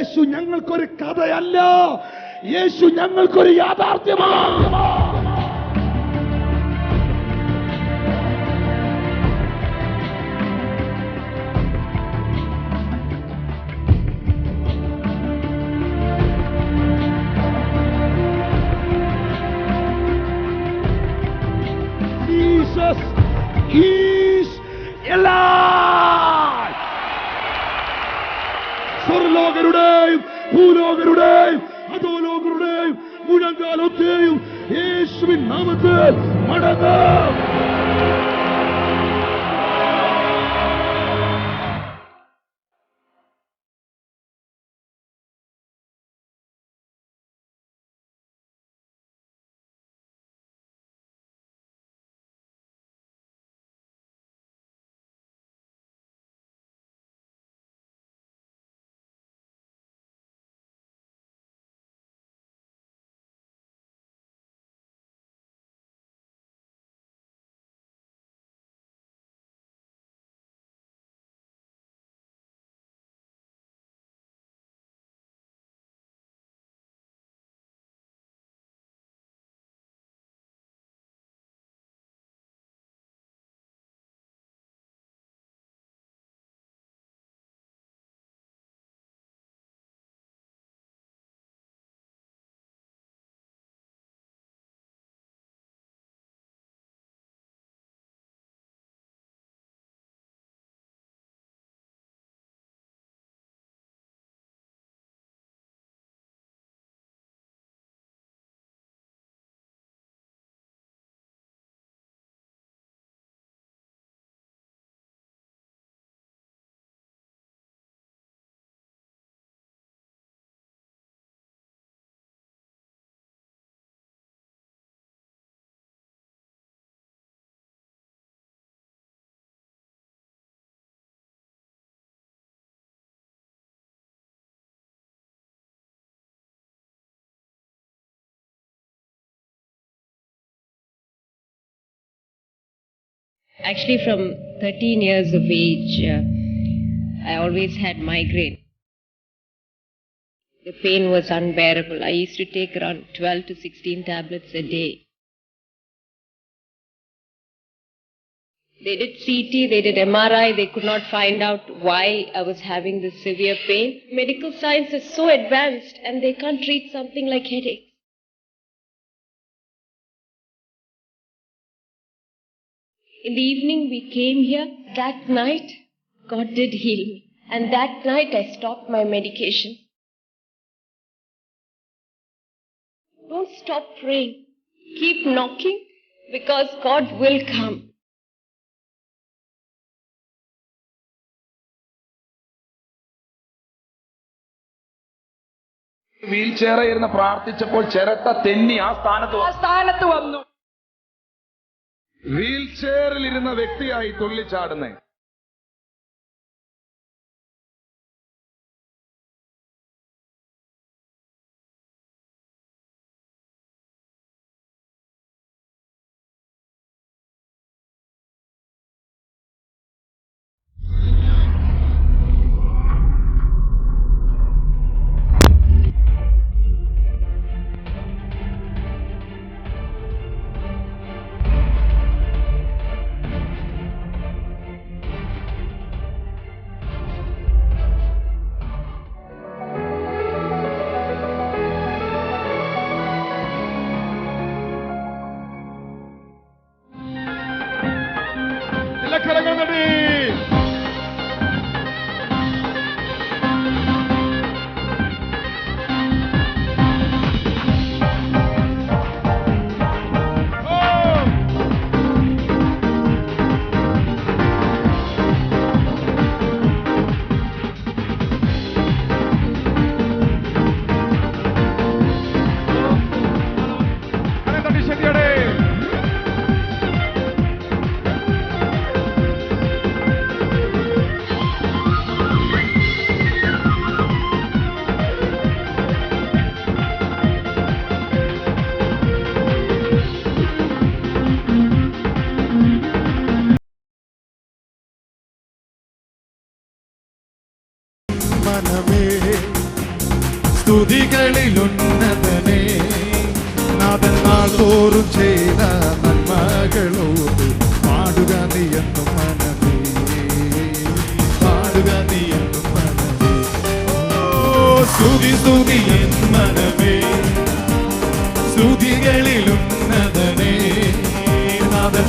യേശു ഞങ്ങൾക്കൊരു കഥയല്ല, യേശു ഞങ്ങൾക്കൊരു യാഥാർത്ഥ്യമാണ്. Jesus is alive. സ്വർലോകരുടെയും ഭൂലോകരുടെയും അധോലോകരുടെയും മുഴങ്കാലൊക്കെയും യേശുവിൻ നാമത്തിൽ മടങ്ങും. Actually, from 13 years of age, I always had migraine. The pain was unbearable. I used to take around 12 to 16 tablets a day. They did CT, they did MRI, they could not find out why I was having this severe pain. Medical science is so advanced and they can't treat something like headache. In the evening we came here. That night, God did heal me. And that night I stopped my medication. Don't stop praying. Keep knocking because God will come. Wheel ചെയറിൽ ഇരുന്ന് പ്രാർത്ഥിച്ചപ്പോൾ ചിരട്ട തെന്നി ആ സ്ഥാനത്ത് വന്നു. Wheel ചെയറിൽ ഇരുന്ന വ്യക്തിയായി തുള്ളിച്ചാടുന്നേ.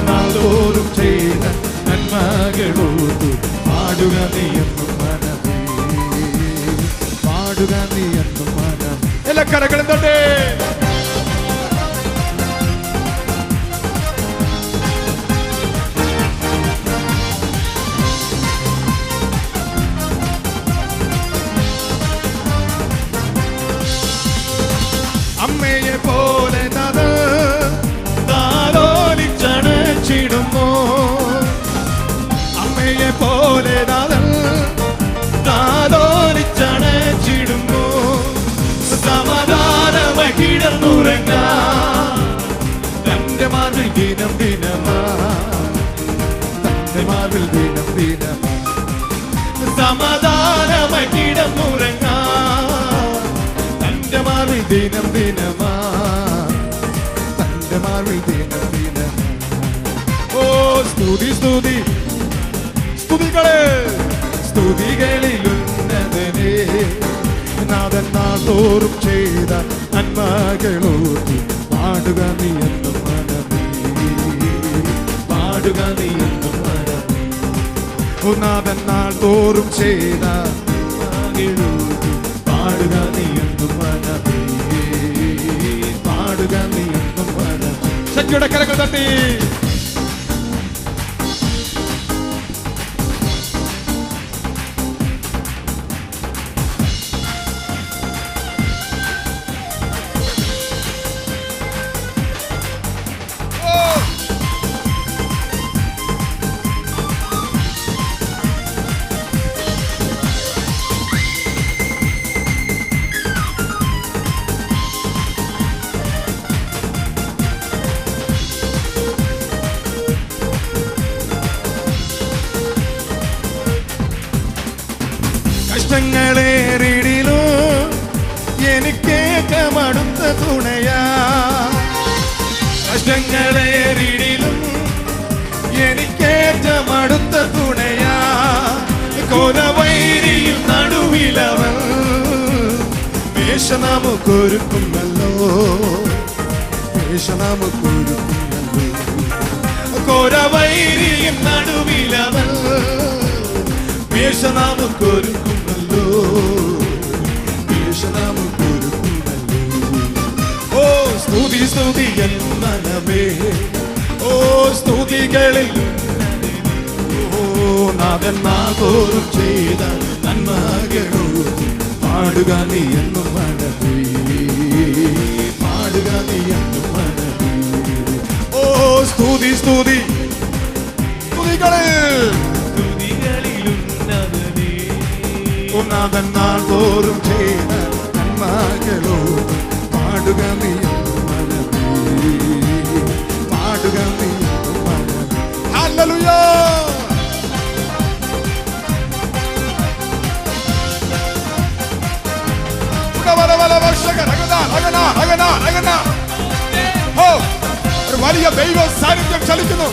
നാൾതോറും ചെയ്ത നന്മകളോർത്തു പാടുക നീ എന്നും മനമേ, പാടുക നീ എന്നും മനമേ. എല്ലാ കരകളും തൊട്ടേ. അമ്മയെ പോലെ താലോലിച്ചണച്ചിടുന്നു, അമ്മയെ പോലെ താലോലിച്ചണച്ചിടുന്നു. സമാധാനമായി കിടന്നുറങ്ങാൻ തന്റെ മാർവിൽ ദിനം ദിനമാ, തന്റെ മാർവിൽ ദിനം ദിനമാ. സമാധാനമായി കിടന്നുറങ്ങാൻ തന്റെ മാർവിൽ ദിനം ദിനമാ, തന്റെ മാർവിൽ ദിനം ദിനമാ. ഓ സ്തുതി സ്തുതി സ്തുതികളെ, സ്തുതികളിൽ ഉന്നതനേ, നാഥൻ നാൾതോറും ചെയ്ത നന്മകളോർത്തു പാടുക നീ എന്നും മനമേ, പാടുക നീ എന്നും മനമേ. ഓ നാഥൻ നാൾതോറും ചെയ്ത നന്മകളോർത്തു പാടുക നീ എന്നും മനമേ, പാടുക നീ എന്നും മനമേ. ശക്തിയുടെ കരങ്ങൾ തട്ടി. കഷ്ടങ്ങളേറിടിലും എനിക്കേറ്റമടുത്ത തുണയാ, കഷ്ടങ്ങളേറിടിലും എനിക്കേറ്റമടുത്ത തുണയാ. കൊലവൈരിയിൽ നടുവിലവൻ വേഷ നമുക്കൊരുക്കുന്നല്ലോ, വേഷ നമുക്കൊരുക്കുന്നല്ലോ. കൊലവൈരിയിൽ നടുവിലവൻ വേഷ നമുക്കൊരുക്കുന്നല്ലോ, വേഷ നമുക്കൊരുക്കുന്നല്ലോ. ഓ സ്തുതി സ്തുതി എൻ മനമേ, ഓ സ്തുതികളിൽ ഓ നാഥൻ നാൾതോറും ചെയ്ത നന്മകളോർത്തു പാടുക നീ എന്നും മനമേ, പാടുക നീ എന്നും മനമേ. ഓ സ്തുതി സ്തുതി സ്തുതികളിൽ നാഥൻ നാൾതോറും ചെയ്ത നന്മകളോർത്തു പാടുക നീ എന്നും മനമേ, പാടുക നീ എന്നും മനമേ. ഹല്ലേലൂയ. ഒരു വലിയ ദൈവ സാന്നിധ്യം ചലിക്കുന്നു.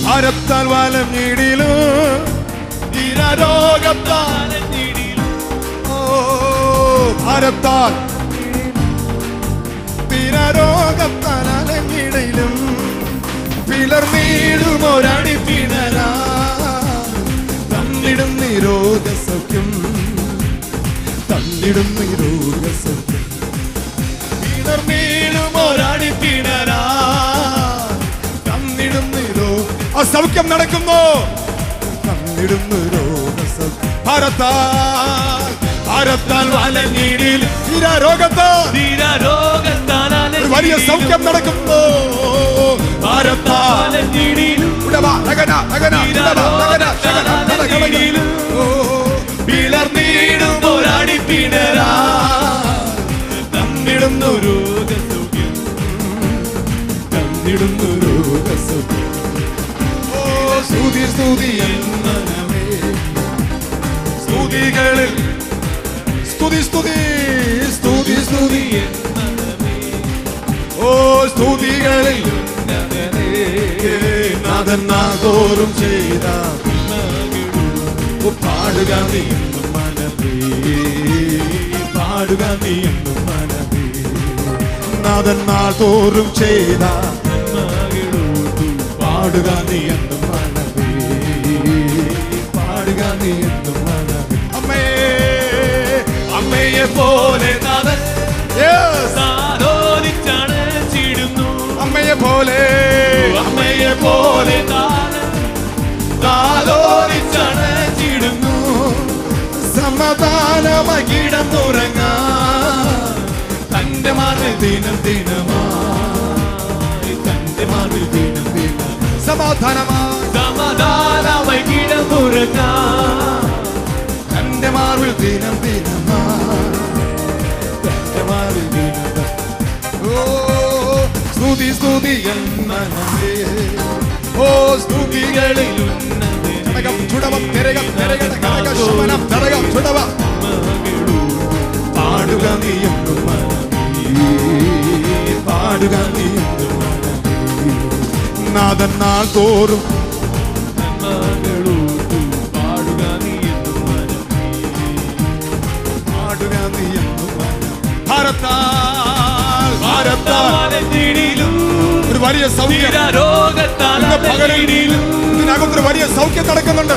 ഭാരത്താൽ വലഞ്ഞിടിലും രോഗത്താൽ ഓ ഭാരത്താൽ രോഗത്താൽ അലഞ്ഞിടയിലും പിളർന്നിടും ഒരടി പിണരാ തന്നിടും നിരോധ സൗഖ്യം, തന്നിടും നിരോധ സൗഖ്യം. പിളർന്നിടും ഒരടി പിണരാ തന്നിടും നിരോധ സൗഖ്യം നടക്കുന്നു, തന്നിടും നിരോധ സൗഖ്യം. ഭാരത്താൽ വലഞ്ഞിടിൽ രോഗത്താൽ വലിയ സൗഖ്യം നടക്കുന്നു. ഭാരത്താൽ പിളർന്നിടും ഒരടി പിണരാ തന്നിടുന്നു രോഗസൗഖ്യം, തന്നിടുന്നു രോഗസൗഖ്യം. ഓ സ്തുതി സ്തുതി മനമേ, സ്തുതികളിൽ സ്തുതി സ്തുതി സ്തുതി സ്തുതി. ഓ സ്തുതികളിൽ നാഥൻ നാൾതോറും ചെയ്ത പാടുക നീ എന്നും മനമേ, പാടുക നീ എന്നും മനമേ. നാഥൻ നാൾതോറും ചെയ്ത പാടുക നീ എന്നും മനമേ, പാടുക നീ എന്നും മനമേ. അമ്മേ അമ്മയെ പോലെ നാഥൻ സാരോദിച്ചണച്ചിടുന്നു. അമ്മയെ പോലെ സാരോദിച്ചണച്ചിടുന്നു. സമാധാനമായി കിടന്നുറങ്ങാൻ തന്റെ മാറിൽ ദിനം ദിനമായി, തന്റെ മാറിൽ ദിനം ദിനം സമാധാനമായി കിടന്നുറങ്ങാൻ തന്റെ മാറിൽ ദിനം ദിനമായി, തന്റെ മാറിൽ ദിനം ദിനം. ഓ സ്തുതി സ്തുതി എന്നേ, ഓ സ്തുതികളിൽ ചുടവം തിരകം തിരകട കടക ശമനം തടകം ചുടവ പാടുക നീ എന്നും മനമേ, പാടുക നീ എന്നും മനമേ. നാഥൻ നാൾതോറും പാടുക നീ എന്നും മനമേ, പാടുക നീ എന്നും മനമേ. ഭാരത്താൽ ഒരു വലിയ സൗഖ്യം ഇന്ന് പകലിൽ ഇതിനകത്തൊരു വലിയ സൗഖ്യം നടക്കുന്നുണ്ട്.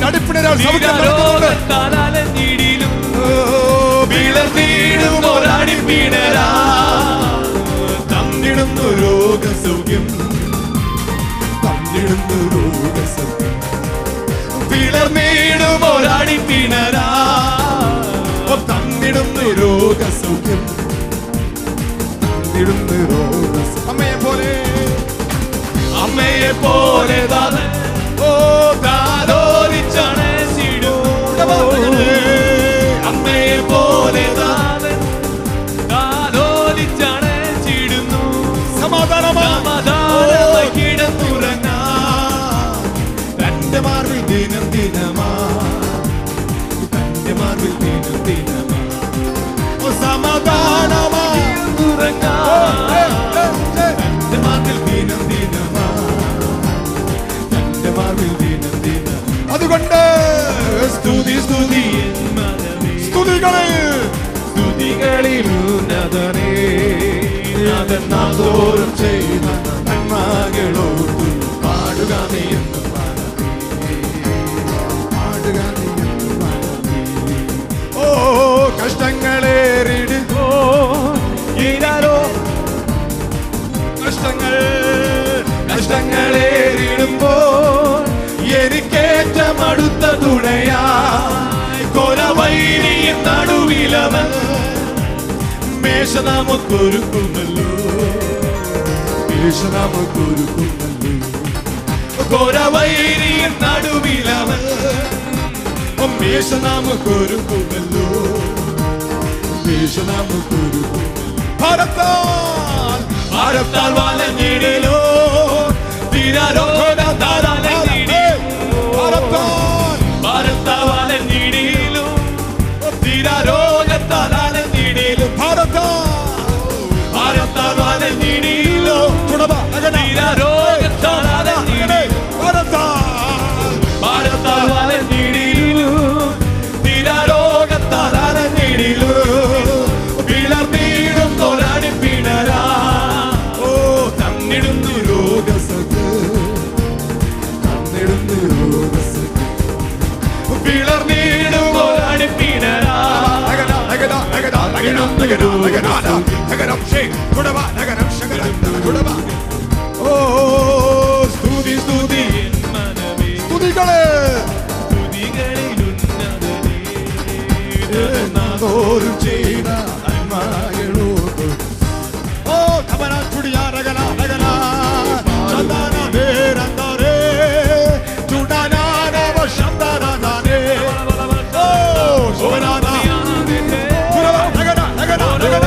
നടുപ്പിണരാൾ സൗഖ്യം നടക്കുന്നുണ്ട്. തന്നിടുന്നു രോഗസൗഖ്യം, തന്നിടുന്നു രോഗസൗഖ്യം. പിളർന്നിടുമോരാടിപ്പിണരാ തന്നിടുന്നു രോഗസൗഖ്യം, തന്നിടുന്നു രോഗസൗഖ്യം. അമ്മയെ പോലെ താതൻ ഓ താലോലിച്ചണച്ചിടുന്നു. അമ്മയെ പോലെ താതൻ താലോലിച്ചണച്ചിടുന്നു. സമാധാനമായി കിടന്നുറങ്ങാൻ തന്റെ മാർവിൽ ദിനം ദിനമാ, തന്റെ മാർവിൽ ദിനം ദിനമാ. സമാധാനമായി ഉറങ്ങാൻ തന്റെ മാർവിൽ ദിനം ദിനമാ, തന്റെ മാർവിൽ ദിനം ദിനം. അതുകൊണ്ട് സ്തുതി സ്തുതി സ്തുതികളിൽ ഉന്നതനേ, നാഥൻ നാൾതോറും ചെയ്ത നന്മകളോർത്തു പാടുക നീ എന്നും മനമേ, പാടുക നീ എന്നും മനമേ. ഓ കഷ്ടങ്ങളേറിടുമ്പോ കഷ്ടങ്ങളേറിടുമ്പോൾ എനിക്കേറ്റം അടുത്ത തുണയായി കൊലവൈരിയ നടുവിലവൻ മേശ നമുക്കൊരുക്കുന്നല്ലോ, മേശ നമുക്കൊരുക്കുന്നല്ലോ. കൊലവൈരിയ നടുവിലവൻ മേശ നമുക്കൊരുക്കുന്നല്ലോ, മേശ നമുക്കൊരുക്കുന്നല്ലോ. ഭാരത്താൽ വലഞ്ഞിടിലോ ഭാരത്താൽ വലഞ്ഞിടിലോ തിരാരോഗത്താൽ അലഞ്ഞിടിലും ഭാരത്താൽ വലഞ്ഞിടിലോ തിരാരോഗത്താൽ അലഞ്ഞിടിലും ഭാരത്താൽ വലഞ്ഞിടിലോ തിരാരോഗത്താൽ അലഞ്ഞിടിലോ പിളർന്നീടും തൊരാടി പിണരാ ഓ തന്നിടുന്നു തന്നിടുന്നു രോഗസഖ്യം. പിളർന്നീടും തൊരാടി പിണരാ ഓ സ്തുതി സ്തുതി മനമേ സ്തുതികളെ സ്തുതികളിലുന്നതനേ നാദോറും ചെയ്ത നന്മകളോർത്തു. ഓ ധമന ചുടിയാ രഗന രഗന ചന്ദന ദേരന്തരേ ചുടനാനവ ശബ്ദരദാനേ. ഓ ശോഭനാന ചുടവ രഗന രഗന രഗന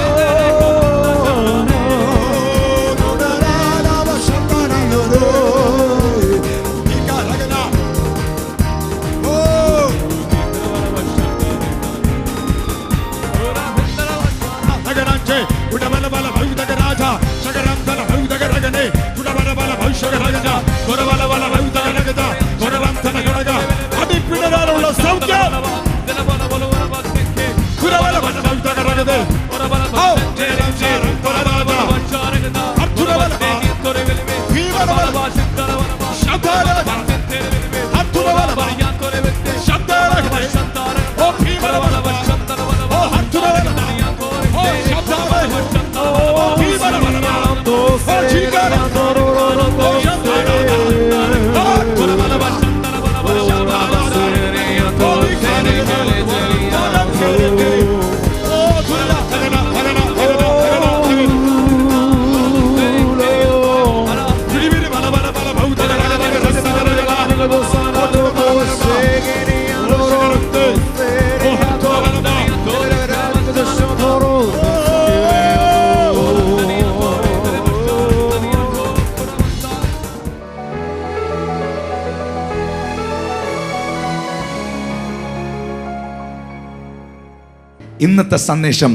ഇന്നത്തെ സന്ദേശം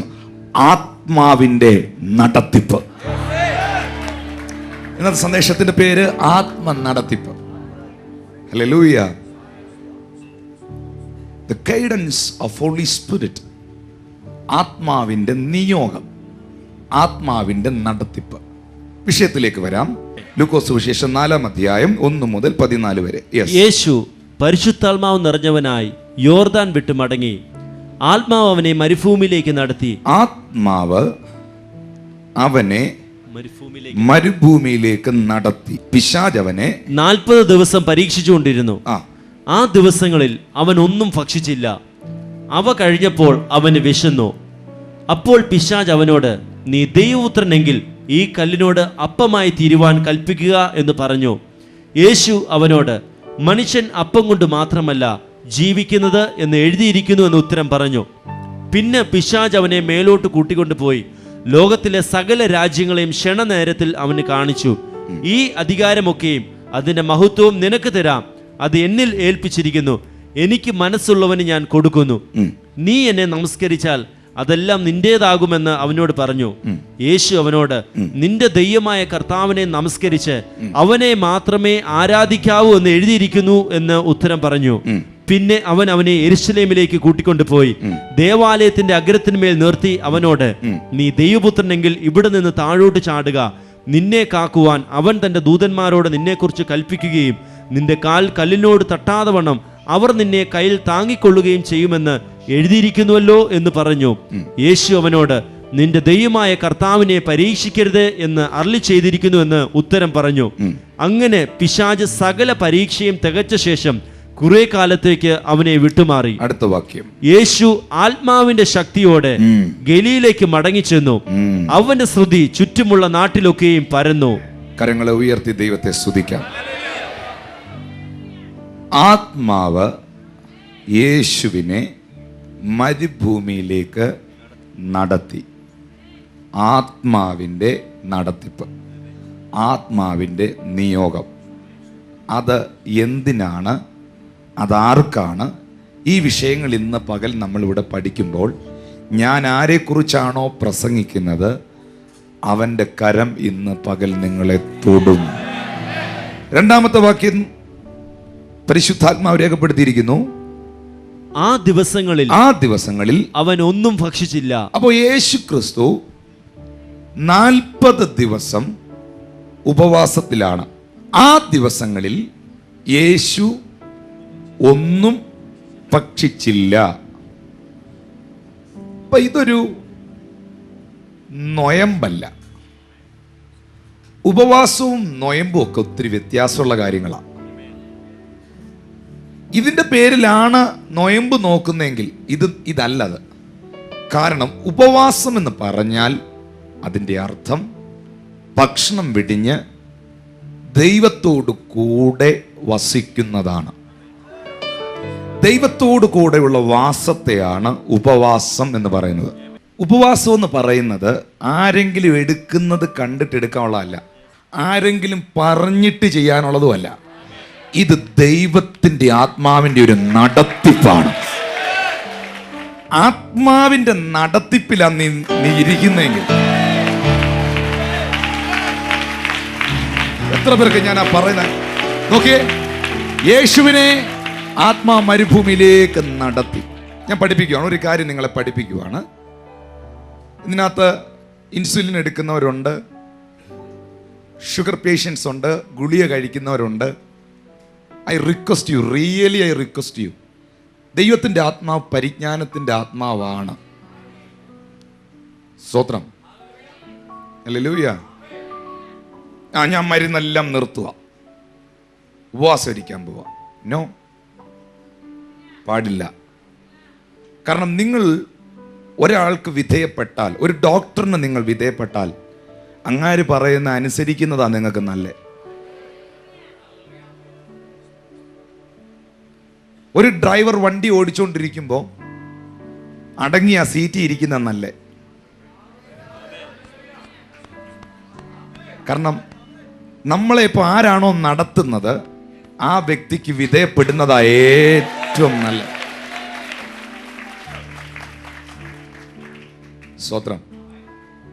ആത്മാവിന്റെ നടത്തിപ്പ്. ഇന്നത്തെ സന്ദേശത്തിന്റെ പേര് ആത്മ നടത്തിപ്പ്. Hallelujah. The guidance of Holy Spirit. ആത്മാവിന്റെ നിയോഗം, ആത്മാവിന്റെ നടത്തിപ്പ്. വിഷയത്തിലേക്ക് വരാം. ലൂക്കോസ് സുവിശേഷം 4-ാം അധ്യായം 1 മുതൽ 14 വരെ. യേശു പരിശുദ്ധാത്മാവ് നിറഞ്ഞവനായി യോർദാൻ വിട്ട് മടങ്ങി. ആത്മാവ് അവനെ മരുഭൂമിയിലേക്ക് നടത്തി. ആത്മാവ് അവനെ മരുഭൂമിയിലേക്ക് നടത്തി. പിശാച് അവനെ 40 ദിവസം പരീക്ഷിച്ചുകൊണ്ടിരുന്നു. ആ ദിവസങ്ങളിൽ അവൻ ഒന്നും ഭക്ഷിച്ചില്ല. അവ കഴിഞ്ഞപ്പോൾ അവന് വിശന്നു. അപ്പോൾ പിശാച് അവനോട്, നീ ദൈവപുത്രനെങ്കിൽ ഈ കല്ലിനോട് അപ്പമായി തീരുവാൻ കൽപ്പിക്കുക എന്ന് പറഞ്ഞു. യേശു അവനോട്, മനുഷ്യൻ അപ്പം കൊണ്ട് മാത്രമല്ല ജീവിക്കുന്നത് എന്ന് എഴുതിയിരിക്കുന്നു എന്ന് ഉത്തരം പറഞ്ഞു. പിന്നെ പിശാച് അവനെ മേലോട്ട് കൂട്ടിക്കൊണ്ടുപോയി ലോകത്തിലെ സകല രാജ്യങ്ങളെയും ക്ഷണനേരത്തിൽ അവന് കാണിച്ചു. ഈ അധികാരമൊക്കെയും അതിന്റെ മഹത്വവും നിനക്ക് തരാം. അത് എന്നിൽ ഏൽപ്പിച്ചിരിക്കുന്നു. എനിക്ക് മനസ്സുള്ളവന് ഞാൻ കൊടുക്കുന്നു. നീ എന്നെ നമസ്കരിച്ചാൽ അതെല്ലാം നിന്റേതാകുമെന്ന് അവനോട് പറഞ്ഞു. യേശു അവനോട്, നിന്റെ ദൈവമായ കർത്താവിനെ നമസ്കരിച്ച് അവനെ മാത്രമേ ആരാധിക്കാവൂ എന്ന് എഴുതിയിരിക്കുന്നു എന്ന് ഉത്തരം പറഞ്ഞു. പിന്നെ അവൻ അവനെ യെരൂശലേമിലേക്ക് കൂട്ടിക്കൊണ്ടുപോയി ദേവാലയത്തിന്റെ അഗ്രത്തിന്മേൽ നിർത്തി അവനോട്, നീ ദൈവപുത്രനെങ്കിൽ ഇവിടെ നിന്ന് താഴോട്ട് ചാടുക. നിന്നെ കാക്കുവാൻ അവൻ തന്റെ ദൂതന്മാരോട് നിന്നെക്കുറിച്ച് കൽപ്പിക്കുകയും നിന്റെ കാൽ കല്ലിനോട് തട്ടാതെ വണ്ണം അവർ നിന്നെ കയ്യിൽ താങ്ങിക്കൊള്ളുകയും ചെയ്യുമെന്ന് എഴുതിയിരിക്കുന്നുവല്ലോ എന്ന് പറഞ്ഞു. യേശു അവനോട്, നിന്റെ ദൈവമായ കർത്താവിനെ പരീക്ഷിക്കരുത് എന്ന് അരുളി ചെയ്തിരിക്കുന്നു എന്ന് ഉത്തരം പറഞ്ഞു. അങ്ങനെ പിശാച് സകല പരീക്ഷയും തികച്ച ശേഷം കുറെ കാലത്തേക്ക് അവനെ വിട്ടുമാറി. അടുത്ത വാക്യം. യേശു ആത്മാവിന്റെ ശക്തിയോടെ ഗലീലയ്ക്ക് മടങ്ങിച്ചെന്നു. അവന്റെ ശ്രുതി ചുറ്റുമുള്ള നാട്ടിലൊക്കെയും പരന്നു. കരങ്ങളെ ഉയർത്തി ദൈവത്തെ സ്തുതിക്കാം. ആത്മാവ് യേശുവിനെ മരുഭൂമിയിലേക്ക് നടത്തി. ആത്മാവിൻ്റെ നടത്തിപ്പ്, ആത്മാവിൻ്റെ നിയോഗം. അത് എന്തിനാണ്, അതാർക്കാണ്? ഈ വിഷയങ്ങൾ ഇന്ന് പകൽ നമ്മളിവിടെ പഠിക്കുമ്പോൾ ഞാൻ ആരെക്കുറിച്ചാണോ പ്രസംഗിക്കുന്നത് അവൻ്റെ കരം ഇന്ന് പകൽ നിങ്ങളെ തൊടും. രണ്ടാമത്തെ വാക്യം പരിശുദ്ധാത്മാവ് രേഖപ്പെടുത്തിയിരിക്കുന്നു, ആ ദിവസങ്ങളിൽ അവൻ ഒന്നും ഭക്ഷിച്ചില്ല. അപ്പോൾ യേശു ക്രിസ്തു 40 ദിവസം ഉപവാസത്തിലാണ്. ആ ദിവസങ്ങളിൽ യേശു ഒന്നും ഭക്ഷിച്ചില്ല. അപ്പൊ ഇതൊരു നൊയമ്പല്ല. ഉപവാസവും നൊയമ്പും ഒക്കെ ഒത്തിരി വ്യത്യാസമുള്ള കാര്യങ്ങളാണ്. ഇതിന്റെ പേരിലാണ് നൊയമ്പ് നോക്കുന്നെങ്കിൽ ഇതല്ലത്. കാരണം ഉപവാസം എന്ന് പറഞ്ഞാൽ അതിൻ്റെ അർത്ഥം ഭക്ഷണം വെടിഞ്ഞ് ദൈവത്തോടു കൂടെ വസിക്കുന്നതാണ്. ദൈവത്തോടു കൂടെയുള്ള വാസത്തെയാണ് ഉപവാസം എന്ന് പറയുന്നത്. ഉപവാസം എന്ന് പറയുന്നത് ആരെങ്കിലും എടുക്കുന്നത് കണ്ടിട്ട് എടുക്കാനുള്ളതല്ല, ആരെങ്കിലും പറഞ്ഞിട്ട് ചെയ്യാനുള്ളതുമല്ല. ഇത് ദൈവത്തിന്റെ ആത്മാവിന്റെ ഒരു നടത്തിപ്പാണ്. ആത്മാവിന്റെ നടത്തിപ്പിലാണ് നീ ഇരിക്കുന്നെങ്കിൽ. എത്ര പേർക്ക് ഞാൻ പറയുന്നത് നോക്കിയേ. യേശുവിനെ ആത്മാ മരുഭൂമിയിലേക്ക് നടത്തി. ഞാൻ പഠിപ്പിക്കുകയാണ്, ഒരു കാര്യം നിങ്ങളെ പഠിപ്പിക്കുകയാണ്. ഇതിനകത്ത് ഇൻസുലിൻ എടുക്കുന്നവരുണ്ട്, ഷുഗർ പേഷ്യൻസ് ഉണ്ട്, ഗുളിക കഴിക്കുന്നവരുണ്ട്. I request you, really I request you, ദൈവത്തിൻ്റെ ആത്മാവ് പരിജ്ഞാനത്തിൻ്റെ ആത്മാവാണ്. സ്തോത്രം. ഹല്ലേലൂയ. ഞാൻ മരുന്നെല്ലാം നിർത്തുക, ഉപവാസം ഇരിക്കാൻ പോവാ. നോ, പാടില്ല. കാരണം നിങ്ങൾ ഒരാൾക്ക് വിധേയപ്പെട്ടാൽ, ഒരു ഡോക്ടറിന് നിങ്ങൾ വിധേയപ്പെട്ടാൽ, അങ്ങാര് പറയുന്ന അനുസരിക്കുന്നതാണ് നിങ്ങൾക്ക് നല്ലത്. ഒരു ഡ്രൈവർ വണ്ടി ഓടിച്ചുകൊണ്ടിരിക്കുമ്പോൾ അടങ്ങി ആ സീറ്റിൽ ഇരിക്കുന്ന നല്ലേ. കാരണം നമ്മളെ ഇപ്പോൾ ആരാണോ നടത്തുന്നത് ആ വ്യക്തിക്ക് വിധേയപ്പെടുന്നതാ ഏറ്റവും നല്ലത്. സ്തോത്രം.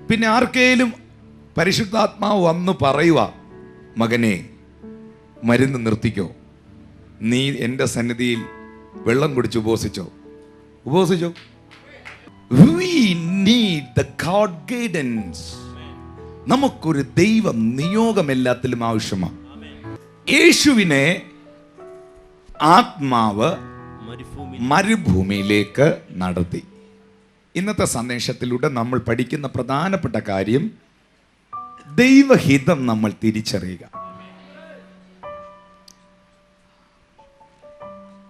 പിന്നെ ആർക്കേലും പരിശുദ്ധാത്മാവ് വന്ന് പറയുക, മകനെ മരുന്ന് നിർത്തിക്കോ, നീ എൻ്റെ സന്നിധിയിൽ വെള്ളം കുടിച്ച് ഉപവസിച്ചോ. We need the God guidance. നമുക്കൊരു ദൈവ നിയോഗം എല്ലാത്തിലും ആവശ്യമാണ്. യേശുവിനെ ആത്മാവ് മരുഭൂമിയിലേക്ക് നടത്തി. ഇന്നത്തെ സന്ദേശത്തിലൂടെ നമ്മൾ പഠിക്കുന്ന പ്രധാനപ്പെട്ട കാര്യം ദൈവഹിതം നമ്മൾ തിരിച്ചറിയുക.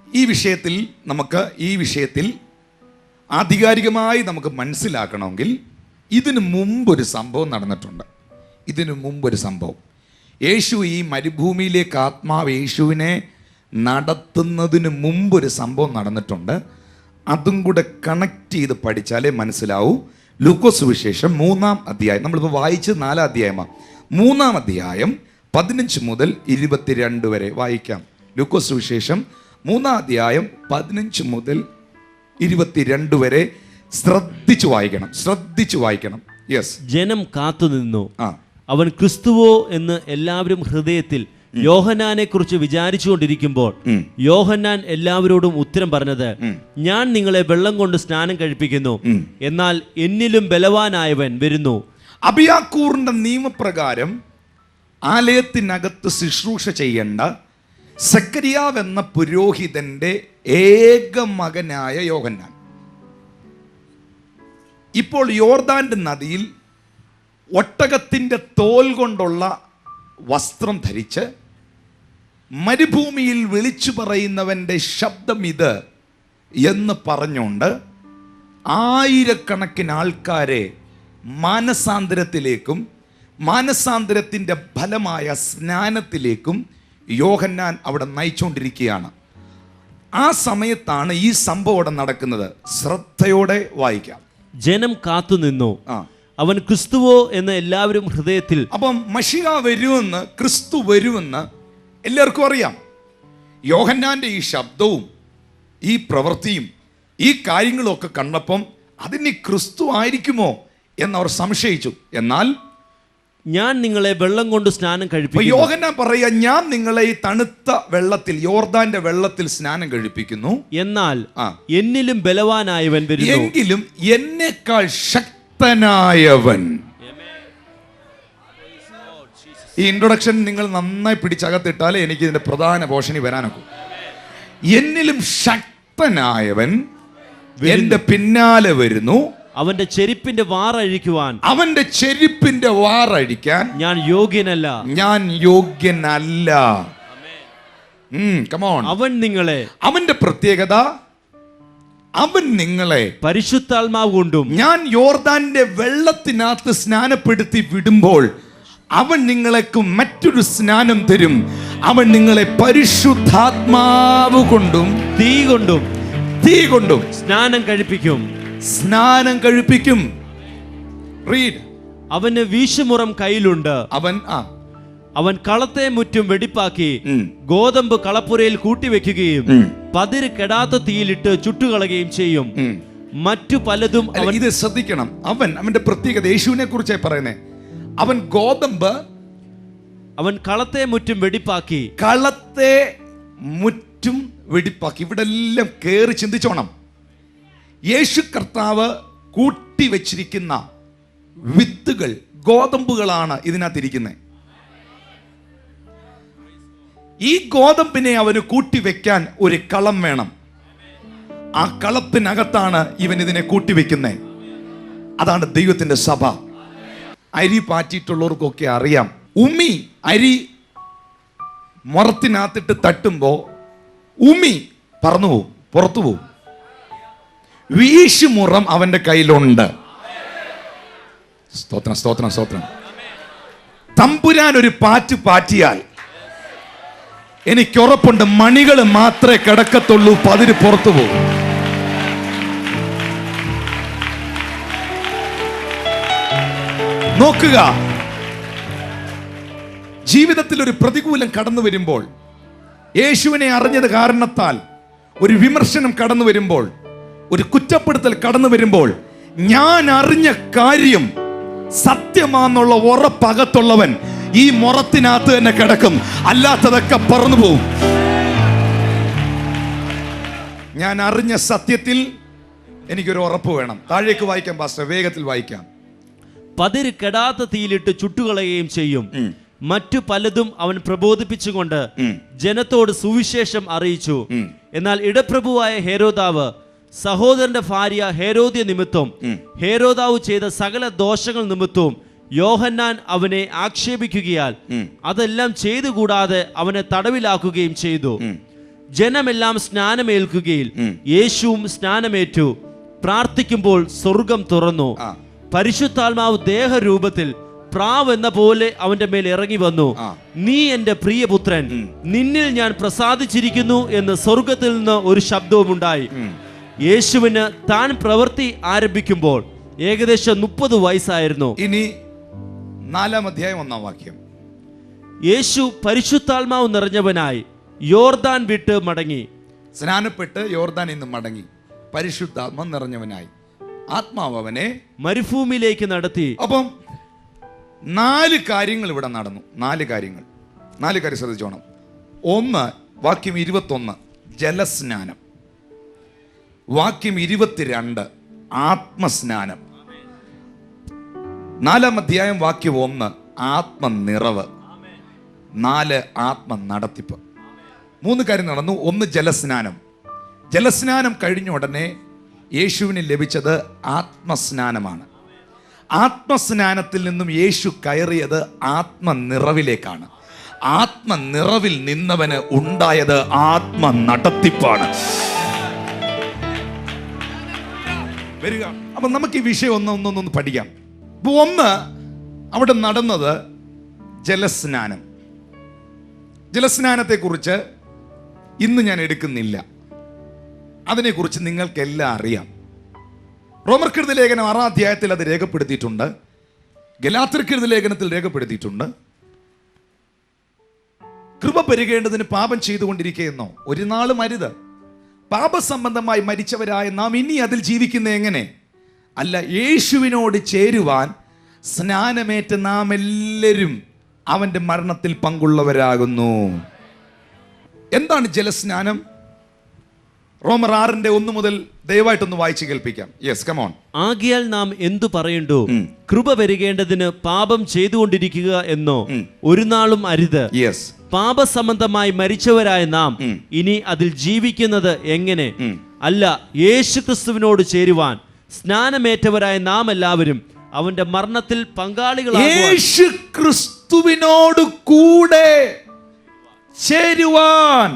ഈ വിഷയത്തിൽ ആധികാരികമായി നമുക്ക് മനസ്സിലാക്കണമെങ്കിൽ ഇതിനു മുമ്പൊരു സംഭവം നടന്നിട്ടുണ്ട്. യേശു ഈ മരുഭൂമിയിലേക്ക് ആത്മാവ് യേശുവിനെ നടത്തുന്നതിന് മുമ്പൊരു സംഭവം നടന്നിട്ടുണ്ട്. അതും കൂടെ കണക്ട് ചെയ്ത് പഠിച്ചാലേ മനസ്സിലാവൂ. ലൂക്കോസ് സുവിശേഷം 3-ാം അധ്യായം, നമ്മളിപ്പോൾ വായിച്ച് 4-ാം അധ്യായമാണ്. 3-ാം അധ്യായം 15 മുതൽ 22 വരെ വായിക്കാം. ലൂക്കോസ് സുവിശേഷം 3-ാം അധ്യായം 15 മുതൽ 22 വരെ ശ്രദ്ധിച്ചു വായിക്കണം. യെസ്. ജനം കാത്തുനിന്നു. അവൻ ക്രിസ്തുവോ എന്ന് എല്ലാവരും ഹൃദയത്തിൽ യോഹന്നാനെ കുറിച്ച് വിചാരിച്ചുകൊണ്ടിരിക്കുമ്പോൾ യോഹന്നാൻ എല്ലാവരോടും ഉത്തരം പറഞ്ഞത്, ഞാൻ നിങ്ങളെ വെള്ളം കൊണ്ട് സ്നാനം കഴിപ്പിക്കുന്നു, എന്നാൽ എന്നിലും ബലവാനായവൻ വരുന്നു. അബിയാക്കൂറിന്റെ നിയമപ്രകാരം ആലയത്തിനകത്ത് ശുശ്രൂഷ ചെയ്യേണ്ട സക്കറിയാവ് എന്ന പുരോഹിതന്റെ ഏക മകനായ യോഹന്നാൻ ഇപ്പോൾ യോർദാന്റെ നദിയിൽ ഒട്ടകത്തിന്റെ തോൽ കൊണ്ടുള്ള വസ്ത്രം ധരിച്ച് മരുഭൂമിയിൽ വിളിച്ചു പറയുന്നവന്റെ ശബ്ദം ഇത് എന്ന് പറഞ്ഞുകൊണ്ട് ആയിരക്കണക്കിന് ആൾക്കാരെ മാനസാന്തരത്തിലേക്കും മാനസാന്തരത്തിൻ്റെ ഫലമായ സ്നാനത്തിലേക്കും യോഹന്നാൻ അവിടെ നയിച്ചുകൊണ്ടിരിക്കുകയാണ്. ആ സമയത്താണ് ഈ സംഭവം അവിടെ നടക്കുന്നത്. ശ്രദ്ധയോടെ വായിക്കാം. ജനം കാത്തുനിന്നു. അവൻ ക്രിസ്തുവോ എന്ന് എല്ലാവരും ഹൃദയത്തിൽ. അപ്പം മശിഹ വരുമെന്ന്, ക്രിസ്തു വരുമെന്ന് എല്ലാവർക്കും അറിയാം. യോഹന്നാന്റെ ഈ ശബ്ദവും ഈ പ്രവൃത്തിയും ഈ കാര്യങ്ങളൊക്കെ കണ്ടപ്പം അതിന് ക്രിസ്തു ആയിരിക്കുമോ എന്നവർ സംശയിച്ചു. എന്നാൽ ഞാൻ നിങ്ങളെ വെള്ളം കൊണ്ട് സ്നാനം കഴിപ്പിക്കുന്നു. യോഹന്നാൻ പറയാ, ഞാൻ നിങ്ങളെ ഈ തണുത്ത വെള്ളത്തിൽ, യോർദാന്റെ വെള്ളത്തിൽ സ്നാനം കഴിപ്പിക്കുന്നു, എന്നാൽ എന്നിലും ബലവാനായവൻ വരുന്നു, എങ്കിലും എന്നേക്കാൾ ശക്തനായവൻ. ഈ ഇൻട്രൊഡക്ഷൻ നിങ്ങൾ നന്നായി പിടിച്ചകത്തിട്ടാലേ എനിക്ക് ഇതിന്റെ പ്രധാന പോഷണി വരാനൊക്കെ. എന്നിലും ശക്തനായവൻ എന്റെ പിന്നാലെ വരുന്നു, അവന്റെ ചെരുപ്പിന്റെ വാറഴിക്കുവാൻ ഞാൻ യോഗ്യനല്ല. അവന്റെ പ്രത്യേകത, അവൻ നിങ്ങളെ പരിശുദ്ധാത്മാവ് കൊണ്ടും, ഞാൻ യോർദാന്റെ വെള്ളത്തിനകത്ത് സ്നാനപ്പെടുത്തി വിടുമ്പോൾ അവൻ നിങ്ങൾക്ക് മറ്റൊരു സ്നാനം തരും. അവൻ നിങ്ങളെ പരിശുദ്ധാത്മാവ് കൊണ്ടും തീ കൊണ്ടും സ്നാനം കഴിപ്പിക്കും. റീഡ്. അവന് വീശുമുറം കയ്യിലുണ്ട്. അവൻ കളത്തെ മുറ്റും വെടിപ്പാക്കി ഗോതമ്പ് കളപ്പുരയിൽ കൂട്ടിവെക്കുകയും പതിര് കെടാത്ത തീയിലിട്ട് ചുട്ടുകളയുകയും ചെയ്യും. മറ്റു പലതും. ഇത് ശ്രദ്ധിക്കണം. അവന്റെ പ്രത്യേകത യേശുവിനെ കുറിച്ചായി പറയുന്നേ. അവൻ ഗോതമ്പ്, അവൻ കളത്തെ മുറ്റും വെടിപ്പാക്കി. ഇവിടെ എല്ലാം കേറി ചിന്തിച്ചോണം. യേശു കർത്താവ് കൂട്ടിവെച്ചിരിക്കുന്ന വിത്തുകൾ, ഗോതമ്പുകളാണ് ഇതിനകത്തിരിക്കുന്നത്. ഈ ഗോതമ്പിനെ അവന് കൂട്ടിവെക്കാൻ ഒരു കളം വേണം. ആ കളത്തിനകത്താണ് ഇവൻ ഇതിനെ കൂട്ടിവെക്കുന്നത്. അതാണ് ദൈവത്തിന്റെ സഭ. അരി പാറ്റിയിട്ടുള്ളവർക്കൊക്കെ അറിയാം, ഉമി അരി മുറത്തിനകത്തിട്ട് തട്ടുമ്പോ ഉമി പറന്നു പോവും, പുറത്തു പോവും. വീശുമുറം അവന്റെ കയ്യിലുണ്ട്. സ്തോത്രം, സ്തോത്രം, സ്തോത്രം. തമ്പുരാൻ ഒരു പാറ്റ് പാറ്റിയാൽ എനിക്കുറപ്പുണ്ട് മണികൾ മാത്രമേ കിടക്കത്തുള്ളൂ, പതിര് പുറത്തു പോകും. നോക്കുക, ജീവിതത്തിൽ ഒരു പ്രതികൂലം കടന്നു വരുമ്പോൾ, യേശുവിനെ അറിഞ്ഞത് കാരണത്താൽ ഒരു വിമർശനം കടന്നു വരുമ്പോൾ, ഒരു കുറ്റപ്പെടുത്തൽ കടന്നു വരുമ്പോൾ, ഞാൻ അറിഞ്ഞ കാര്യം സത്യമാണെന്നുള്ള ഉറപ്പകത്തുള്ളവൻ ഈ മുറത്തിനകത്ത് തന്നെ കിടക്കും, അല്ലാത്തതൊക്കെ പറന്നു പോവും. ഞാൻ അറിഞ്ഞ സത്യത്തിൽ എനിക്കൊരു ഉറപ്പ് വേണം. താഴേക്ക് വായിക്കാം പാസ്റ്റർ, വേഗത്തിൽ വായിക്കാം. പതിര് കെടാത്ത തീയിലിട്ട് ചുട്ടുകളയുകയും ചെയ്യും. മറ്റു പലതും അവൻ പ്രബോധിപ്പിച്ചുകൊണ്ട് ജനത്തോട് സുവിശേഷം അറിയിച്ചു. എന്നാൽ ഇടപ്രഭുവായ ഹേരോദാവ് സഹോദരന്റെ ഭാര്യ ഹേരോദ്യ നിമിത്തം ഹേരോദാവ് ചെയ്ത സകല ദോഷങ്ങൾ നിമിത്തവും യോഹന്നാൻ അവനെ ആക്ഷേപിക്കുകയാൽ അതെല്ലാം ചെയ്തുകൂടാതെ അവനെ തടവിലാക്കുകയും ചെയ്തു. ജനമെല്ലാം സ്നാനമേൽക്കുകയിൽ യേശുവും സ്നാനമേറ്റു. പ്രാർത്ഥിക്കുമ്പോൾ സ്വർഗം തുറന്നു. പരിശുദ്ധാത്മാവ് ദേഹരൂപത്തിൽ പ്രാവ് എന്ന പോലെ അവന്റെ മേൽ ഇറങ്ങി വന്നു. നീ എന്റെ പ്രിയപുത്രൻ, നിന്നിൽ ഞാൻ പ്രസാദിച്ചിരിക്കുന്നു എന്ന് സ്വർഗത്തിൽ നിന്ന് ഒരു ശബ്ദവും ഉണ്ടായി. യേശുവിന് താൻ പ്രവൃത്തി ആരംഭിക്കുമ്പോൾ ഏകദേശം 30 വയസ്സായിരുന്നു. ഇനി 4-ാം അധ്യായം 1-ാം വാക്യം. യേശു പരിശുദ്ധാത്മാവ് നിറഞ്ഞവനായി യോർദാൻ വിട്ട് മടങ്ങി. സ്നാനപ്പെട്ട് യോർദാൻ ഇന്ന് മടങ്ങി, പരിശുദ്ധാത്മ നിറഞ്ഞവനായി. ആത്മാവ് അവനെ മരുഭൂമിയിലേക്ക് നടത്തി. അപ്പം 4 കാര്യങ്ങൾ ഇവിടെ നടന്നു. 4 കാര്യങ്ങൾ ശ്രദ്ധിച്ചോണം. 1, വാക്യം 21 ജലസ്നാനം. വാക്യം 22 ആത്മസ്നാനം. 4-ാം അധ്യായം വാക്യം 1 ആത്മനിറവ്. 4 ആത്മ നടത്തിപ്പ്. 3 കാര്യം നടന്നു. 1 ജലസ്നാനം. ജലസ്നാനം കഴിഞ്ഞ ഉടനെ യേശുവിന് ലഭിച്ചത് ആത്മസ്നാനമാണ്. ആത്മസ്നാനത്തിൽ നിന്നും യേശു കയറിയത് ആത്മനിറവിലേക്കാണ്. ആത്മനിറവിൽ നിന്നവന് ഉണ്ടായത് ആത്മ നടത്തിപ്പാണ്. വരിക. അപ്പൊ നമുക്ക് ഈ വിഷയം ഒന്നൊന്ന് പഠിക്കാം. 1 അവിടെ നടന്നത് ജലസ്നാനം. ജലസ്നാനത്തെക്കുറിച്ച് ഇന്ന് ഞാൻ എടുക്കുന്നില്ല, അതിനെക്കുറിച്ച് നിങ്ങൾക്കെല്ലാം അറിയാം. റോമർക്കെഴുതിയ ലേഖനം 6-ാം അധ്യായത്തിൽ അത് രേഖപ്പെടുത്തിയിട്ടുണ്ട്. ഗലാത്യർക്കെഴുതിയ ലേഖനത്തിൽ രേഖപ്പെടുത്തിയിട്ടുണ്ട്. കൃപ പെരുകേണ്ടതിന് പാപം ചെയ്തുകൊണ്ടിരിക്കുകയെന്നോ ഒരു നാളും അരുത്. പാപസംബന്ധമായി മരിച്ചവരായ നാം ഇനി അതിൽ ജീവിക്കുന്ന എങ്ങനെ? അല്ല, യേശുവിനോട് ചേരുവാൻ സ്നാനമേറ്റ നാം എല്ലാവരും അവന്റെ മരണത്തിൽ പങ്കുള്ളവരാകുന്നു. എന്താണ് ജലസ്നാനം? റോമർ 6-1 മുതൽ ദയവായിട്ടൊന്ന് വായിച്ചു കേൾപ്പിക്കാം. Yes, come on. ആകയാൽ നാം എന്തു പറയണ്ടു? കൃപ പെരുകേണ്ടതിന് പാപം ചെയ്തുകൊണ്ടിരിക്കുക എന്നോ ഒരു നാളും അരുത്. യെസ്. പാപസംബന്ധമായി മരിച്ചവരായ നാം ഇനി അതിൽ ജീവിക്കുന്നത് എങ്ങനെ? അല്ല, യേശു ക്രിസ്തുവിനോട് ചേരുവാൻ സ്നാനമേറ്റവരായ നാം എല്ലാവരും അവന്റെ മരണത്തിൽ പങ്കാളികളാകുവാൻ യേശു ക്രിസ്തുവിനോട് കൂടെ ചേരുവാൻ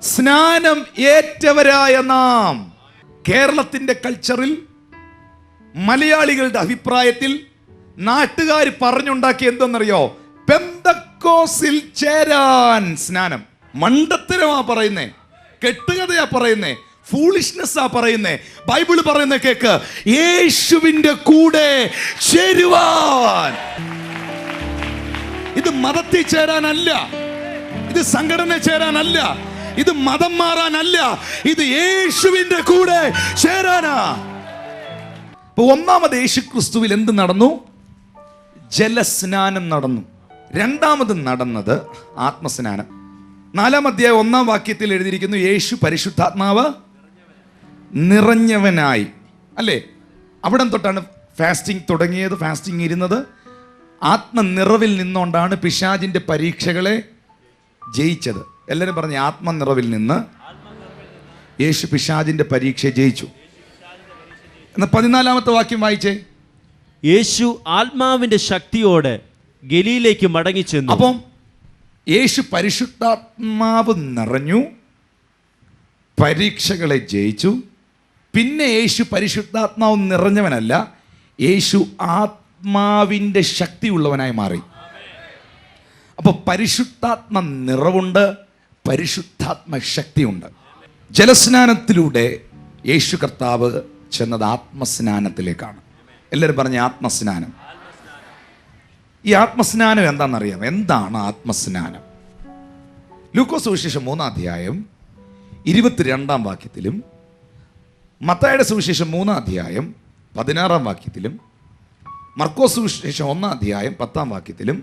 സ്നാനം ഏറ്റവരായ നാം. കേരളത്തിന്റെ കൾച്ചറിൽ, മലയാളികളുടെ അഭിപ്രായത്തിൽ നാട്ടുകാർ പറഞ്ഞുണ്ടാക്കി എന്തെന്നറിയോ? പെന്തക്കോസിൽ ചേരാൻ സ്നാനം. മണ്ടത്തരമാ പറയുന്നേ, കെട്ടുകഥയാ പറയുന്നേ, ഫൂളിഷ്നെസ്സാ പറയുന്നേ. ബൈബിള് പറയുന്ന കേക്ക്, യേശുവിന്റെ കൂടെ ചേരുവാൻ. ഇത് മതത്തിൽ ചേരാനല്ല, ഇത് സംഘടന ചേരാനല്ല, ഇത് മതം മാറാനല്ല, ഇത് യേശുവിന്റെ കൂടെ ചേരാനാ. ഇപ്പൊ 1-ാമത് യേശു ക്രിസ്തുവിൽ എന്ത് നടന്നു? ജലസ്നാനം നടന്നു. 2-ാമത് നടന്നത് ആത്മസ്നാനം. 4-ാം അധ്യായം 1-ാം വാക്യത്തിൽ എഴുതിയിരിക്കുന്നു, യേശു പരിശുദ്ധാത്മാവ് നിറഞ്ഞവനായി. അല്ലേ? അവിടെ തൊട്ടാണ് ഫാസ്റ്റിംഗ് തുടങ്ങിയത്, ഫാസ്റ്റിംഗ് ഇരുന്നത്. ആത്മനിറവിൽ നിന്നുകൊണ്ടാണ് പിശാചിന്റെ പരീക്ഷകളെ ജയിച്ചത്. എല്ലാവരും പറഞ്ഞ ആത്മനിറവിൽ നിന്ന് യേശു പിശാചിന്റെ പരീക്ഷ ജയിച്ചു. എന്നാൽ 14-ാമത്തെ വാക്യം വായിച്ചേ. യേശു ആത്മാവിന്റെ ശക്തിയോടെ ഗലീലേക്ക് മടങ്ങിച്ചെന്നു. അപ്പം യേശു പരിശുദ്ധാത്മാവ് നിറഞ്ഞു, പരീക്ഷകളെ ജയിച്ചു. പിന്നെ യേശു പരിശുദ്ധാത്മാവ് നിറഞ്ഞവനല്ല, യേശു ആത്മാവിൻ്റെ ശക്തിയുള്ളവനായി മാറി. അപ്പോൾ പരിശുദ്ധാത്മ നിറവുണ്ട്, പരിശുദ്ധാത്മ ശക്തിയുണ്ട്. ജലസ്നാനത്തിലൂടെ യേശു കർത്താവ് ചെന്നത് ആത്മസ്നാനത്തിലേക്കാണ്. എല്ലാവരും പറഞ്ഞ ആത്മസ്നാനം. ഈ ആത്മസ്നാനം എന്താണെന്നറിയാം? എന്താണ് ആത്മസ്നാനം? ലൂക്കോസ് സുവിശേഷം 3-ാം അധ്യായം 22-ാം വാക്യത്തിലും മത്തായിയുടെ സുവിശേഷം 3-ാം അധ്യായം 16-ാം വാക്യത്തിലും മർക്കോസ് സുവിശേഷം 1-ാം അധ്യായം 10-ാം വാക്യത്തിലും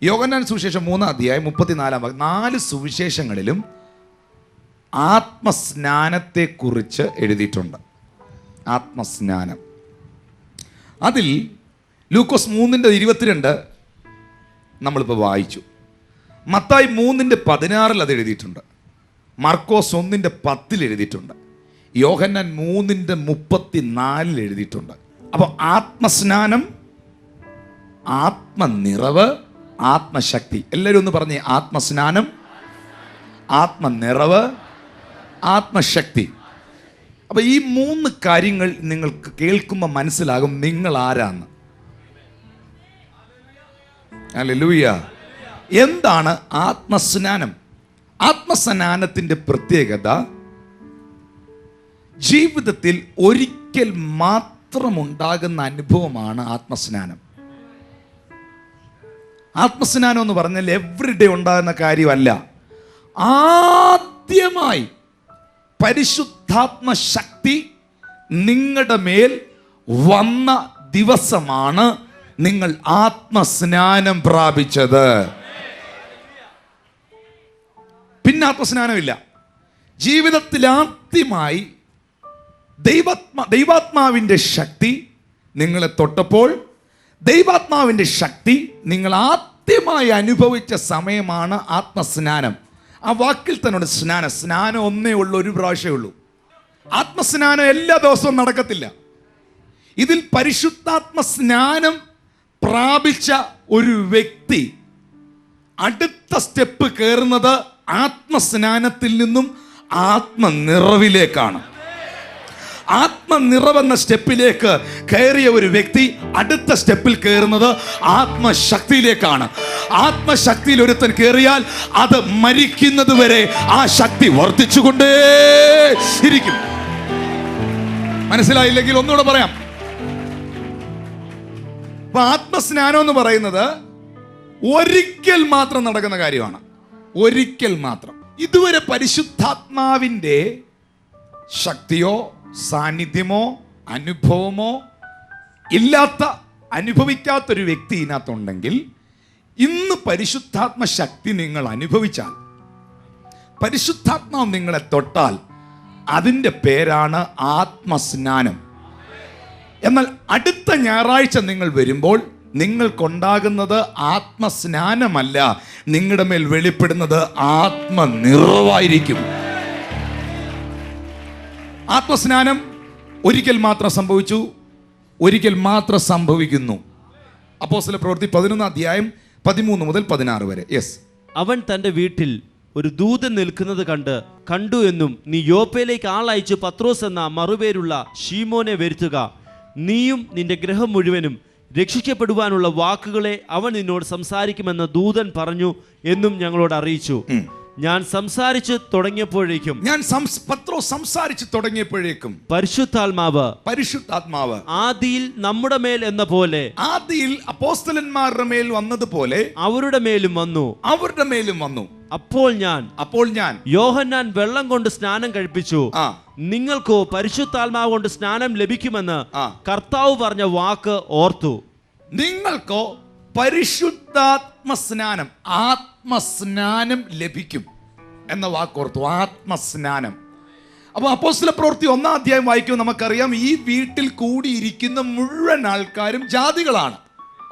യോഹന്നാൻ സുവിശേഷം 3-ാം അധ്യായം 34-ാം വാക്യം, 4 സുവിശേഷങ്ങളിലും ആത്മസ്നാനത്തെക്കുറിച്ച് എഴുതിയിട്ടുണ്ട്. ആത്മസ്നാനം. അതിൽ ലൂക്കോസ് 3:22 നമ്മളിപ്പോൾ വായിച്ചു. മത്തായി 3:16 അത് എഴുതിയിട്ടുണ്ട്. മർക്കോസ് 1:10 എഴുതിയിട്ടുണ്ട്. യോഹന്നാൻ 3:34 എഴുതിയിട്ടുണ്ട്. അപ്പോൾ ആത്മസ്നാനം, ആത്മനിറവ്, ആത്മശക്തി. എല്ലാവരും ഒന്ന് പറഞ്ഞേ, ആത്മസ്നാനം, ആത്മനിറവ്, ആത്മശക്തി. അപ്പോൾ ഈ 3 കാര്യങ്ങൾ നിങ്ങൾക്ക് കേൾക്കുമ്പോൾ മനസ്സിലാകും നിങ്ങൾ ആരാന്ന്. ഹല്ലേലൂയ. എന്താണ് ആത്മസ്നാനം? ആത്മസ്നാനത്തിൻ്റെ പ്രത്യേകത ജീവിതത്തിൽ ഒരിക്കൽ മാത്രമുണ്ടാകുന്ന അനുഭവമാണ് ആത്മസ്നാനം. ആത്മസ്നാനം എന്ന് പറഞ്ഞാൽ എവറിഡേ ഉണ്ടാകുന്ന കാര്യമല്ല. ആദ്യമായി പരിശുദ്ധാത്മ ശക്തി നിങ്ങളുടെ മേൽ വന്ന ദിവസമാണ് നിങ്ങൾ ആത്മസ്നാനം പ്രാപിച്ചത്. പിന്നെ ആത്മസ്നാനമില്ല. ജീവിതത്തിൽ ആദ്യമായി ദൈവാത്മാവിൻ്റെ ശക്തി നിങ്ങളെ തൊട്ടപ്പോൾ, ദൈവാത്മാവിൻ്റെ ശക്തി നിങ്ങൾ ആദ്യമായി അനുഭവിച്ച സമയമാണ് ആത്മസ്നാനം. ആ വാക്കിൽ തന്നെ സ്നാനം. സ്നാനം ഒന്നേ ഉള്ളൂ, ഒരു പ്രാവശ്യമേ ഉള്ളൂ. ആത്മസ്നാനം എല്ലാ ദിവസവും നടക്കത്തില്ല. ഇതിൽ പരിശുദ്ധാത്മ സ്നാനം പ്രാപിച്ച ഒരു വ്യക്തി അടുത്ത സ്റ്റെപ്പ് കയറുന്നത് ആത്മസ്നാനത്തിൽ നിന്നും ആത്മനിറവിലേക്കാണ്. ആത്മനിറവെന്ന സ്റ്റെപ്പിലേക്ക് കയറിയ ഒരു വ്യക്തി അടുത്ത സ്റ്റെപ്പിൽ കയറുന്നത് ആത്മശക്തിയിലേക്കാണ്. ആത്മശക്തിയിൽ ഒരുത്തൻ കയറിയാൽ അത് മരിക്കുന്നത് വരെ ആ ശക്തി വർദ്ധിച്ചുകൊണ്ടേ ഇരിക്കും. മനസ്സിലായില്ലെങ്കിൽ ഒന്നുകൂടെ പറയാം. അപ്പൊ ആത്മസ്നാനം എന്ന് പറയുന്നത് ഒരിക്കൽ മാത്രം നടക്കുന്ന കാര്യമാണ്. ഒരിക്കൽ മാത്രം. ഇതുവരെ പരിശുദ്ധാത്മാവിൻ്റെ ശക്തിയോ സാന്നിധ്യമോ അനുഭവമോ അനുഭവിക്കാത്തൊരു വ്യക്തി ഇതിനകത്തുണ്ടെങ്കിൽ, ഇന്ന് പരിശുദ്ധാത്മ ശക്തി നിങ്ങൾ അനുഭവിച്ചാൽ, പരിശുദ്ധാത്മാവ് നിങ്ങളെ തൊട്ടാൽ, അതിൻ്റെ പേരാണ് ആത്മസ്നാനം. എന്നാൽ അടുത്ത ഞായറാഴ്ച നിങ്ങൾ വരുമ്പോൾ നിങ്ങൾക്കുണ്ടാകുന്നത് ആത്മസ്നാനമല്ല, നിങ്ങളുടെ മേൽ വെളിപ്പെടുന്നത് ആത്മനിറവായിരിക്കും. ആത്മസ്നാനം ഒരിക്കൽ മാത്രം സംഭവിച്ചു, ഒരിക്കൽ മാത്രം സംഭവിക്കുന്നു. അപ്പോസ്തല പ്രവൃത്തി 11-ാം അധ്യായം 13 മുതൽ 16 വരെ. യെസ്. അവൻ തൻ്റെ വീട്ടിൽ ഒരു ദൂതൻ നിൽക്കുന്നത് കണ്ടു എന്നും, നീ യോപ്പയിലേക്ക് ആളയച്ച് പത്രോസ് എന്ന മറുപേരുള്ള ശീമോനെ വരുത്തുക, നീയും നിന്റെ ഗൃഹം മുഴുവനും രക്ഷിക്കപ്പെടുവാനുള്ള വാക്കുകളെ അവൻ നിന്നോട് സംസാരിക്കുമെന്ന് ദൂതൻ പറഞ്ഞു എന്നും ഞങ്ങളോട് അറിയിച്ചു. ഞാൻ സംസാരിച്ചു തുടങ്ങിയപ്പോഴേക്കും പരിശുദ്ധാത്മാവ് ആദിയിൽ നമ്മുടെ മേൽ എന്ന പോലെ, ആദിയിൽ അപ്പോസ്തലന്മാരുടെ മേൽ വന്നതുപോലെ അവരുടെ മേലും വന്നു. അപ്പോൾ ഞാൻ യോഹന്നാൻ വെള്ളം കൊണ്ട് സ്നാനം കഴിപ്പിച്ചു, നിങ്ങൾക്കോ പരിശുദ്ധാത്മാവ് കൊണ്ട് സ്നാനം ലഭിക്കുമെന്ന് കർത്താവ് പറഞ്ഞ വാക്ക് ഓർത്തു. നിങ്ങൾക്കോ പരിശുദ്ധാത്മസ്നാനം, ആത്മസ്നാനം ലഭിക്കും എന്ന വാക്കോർത്തു. ആത്മസ്നാനം. അപ്പോൾ അപ്പോസ്തല പ്രവൃത്തി 1-ാം അധ്യായം വായിക്കുമ്പോൾ നമുക്കറിയാം, ഈ വീട്ടിൽ കൂടിയിരിക്കുന്ന മുഴുവൻ ആൾക്കാരും ജാതികളാണ്.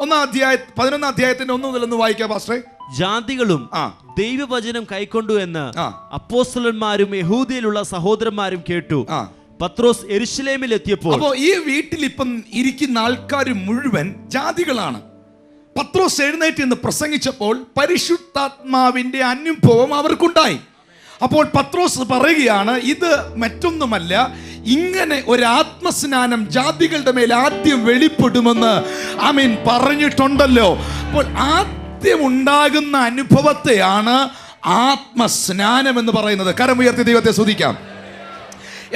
11-ാം അധ്യായത്തിന്റെ 1 മുതൽ ഒന്ന് വായിക്കാം പാസ്റ്ററെ. ജാതികളും ആ. ദൈവവചനം കൈക്കൊണ്ടു എന്ന് ആ. അപ്പോസ്തലന്മാരും യഹൂദയിലുള്ള സഹോദരന്മാരും കേട്ടു. ആ. പത്രോസ് യെരുശലേമിൽ എത്തിയപ്പോൾ, അപ്പോ ഈ വീട്ടിൽ ഇപ്പം ഇരിക്കുന്ന ആൾക്കാർ മുഴുവൻ ജാതികളാണ്. പത്രോസ് എഴുന്നേറ്റ് എന്ന് പ്രസംഗിച്ചപ്പോൾ പരിശുദ്ധാത്മാവിന്റെ അനുഭവം അവർക്കുണ്ടായി. അപ്പോൾ പത്രോസ് പറയുകയാണ്, ഇത് മറ്റൊന്നുമല്ല, ഇങ്ങനെ ഒരു ആത്മസ്നാനം ജാതികളുടെ മേൽ ആദ്യം വെളിപ്പെടുമെന്ന് ആമീൻ പറഞ്ഞിട്ടുണ്ടല്ലോ. അപ്പോൾ ആദ്യം ഉണ്ടാകുന്ന അനുഭവത്തെയാണ് ആത്മസ്നാനം എന്ന് പറയുന്നത്. കരമുയർത്തി ദൈവത്തെ സ്തുതിക്കാം.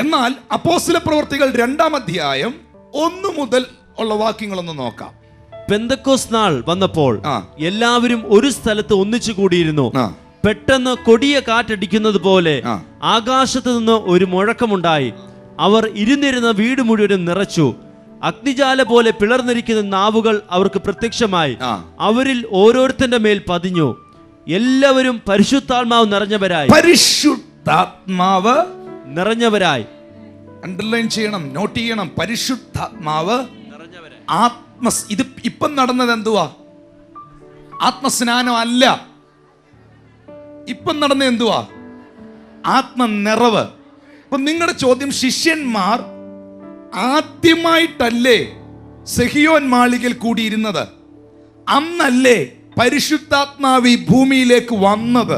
എന്നാൽ അപ്പോസ്തല പ്രവൃത്തികൾ 2-ാം അധ്യായം 1 മുതൽ ഉള്ള വാക്യങ്ങളൊന്ന് നോക്കാം. പെന്തക്കോസ്ത് നാൾ വന്നപ്പോൾ ആ. എല്ലാവരും ഒരു സ്ഥലത്ത് ഒന്നിച്ചു കൂടിയിരുന്നു. ആ. പെട്ടെന്ന് കൊടിയ കാറ്റടിക്കുന്നത് പോലെ ആ. ആകാശത്ത് നിന്ന് ഒരു മുഴക്കമുണ്ടായി. അവർ ഇരുന്നിരുന്ന വീട് മുഴുവനും നിറച്ചു. അഗ്നിജാല പോലെ പിളർന്നിരിക്കുന്ന നാവുകൾ അവർക്ക് പ്രത്യക്ഷമായി. ആ. അവരിൽ ഓരോരുത്തന്റെ മേൽ പതിഞ്ഞു. എല്ലാവരും പരിശുദ്ധാത്മാവ് നിറഞ്ഞവരായി. പരിശുദ്ധാത്മാവ് നിറഞ്ഞവരായി. അണ്ടർലൈൻ ചെയ്യണം, നോട്ട് ചെയ്യണം. പരിശുദ്ധാത്മാവ് ഇത് ഇപ്പം നടന്നത് എന്തുവാ? ആത്മസ്നാനം അല്ല. ഇപ്പം നടന്നത് എന്തുവാ? ആത്മനിറവ്. അപ്പൊ നിങ്ങളുടെ ചോദ്യം, ശിഷ്യന്മാർ ആദ്യമായിട്ടല്ലേ സെഹിയോൻ മാളികയിൽ കൂടിയിരുന്നത്? അന്നല്ലേ പരിശുദ്ധാത്മാവ് ഈ ഭൂമിയിലേക്ക് വന്നത്?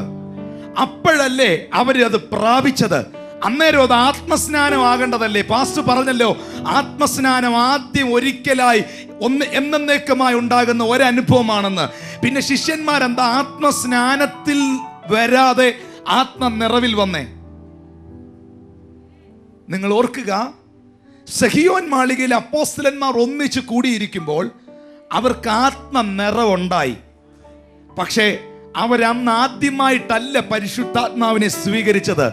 അപ്പോഴല്ലേ അവരത് പ്രാപിച്ചത്? അന്നേരം അത് ആത്മസ്നാനം ആകേണ്ടതല്ലേ? പാസ്റ്റർ പറഞ്ഞല്ലോ, ആത്മസ്നാനം ആദ്യം ഒരിക്കലായി എന്നേക്കുമായി ഉണ്ടാകുന്ന ഒരനുഭവമാണെന്ന്. പിന്നെ ശിഷ്യന്മാരെന്താ ആത്മസ്നാനത്തിൽ വരാതെ ആത്മനിറവിൽ വന്നേ? നിങ്ങൾ ഓർക്കുക, സെഹിയോൻ മാളികയിൽ അപ്പോസ്തലന്മാർ ഒന്നിച്ച് കൂടിയിരിക്കുമ്പോൾ അവർക്ക് ആത്മനിറവുണ്ടായി. പക്ഷേ അവരന്ന് ആദ്യമായിട്ടല്ല പരിശുദ്ധാത്മാവിനെ സ്വീകരിച്ചത്.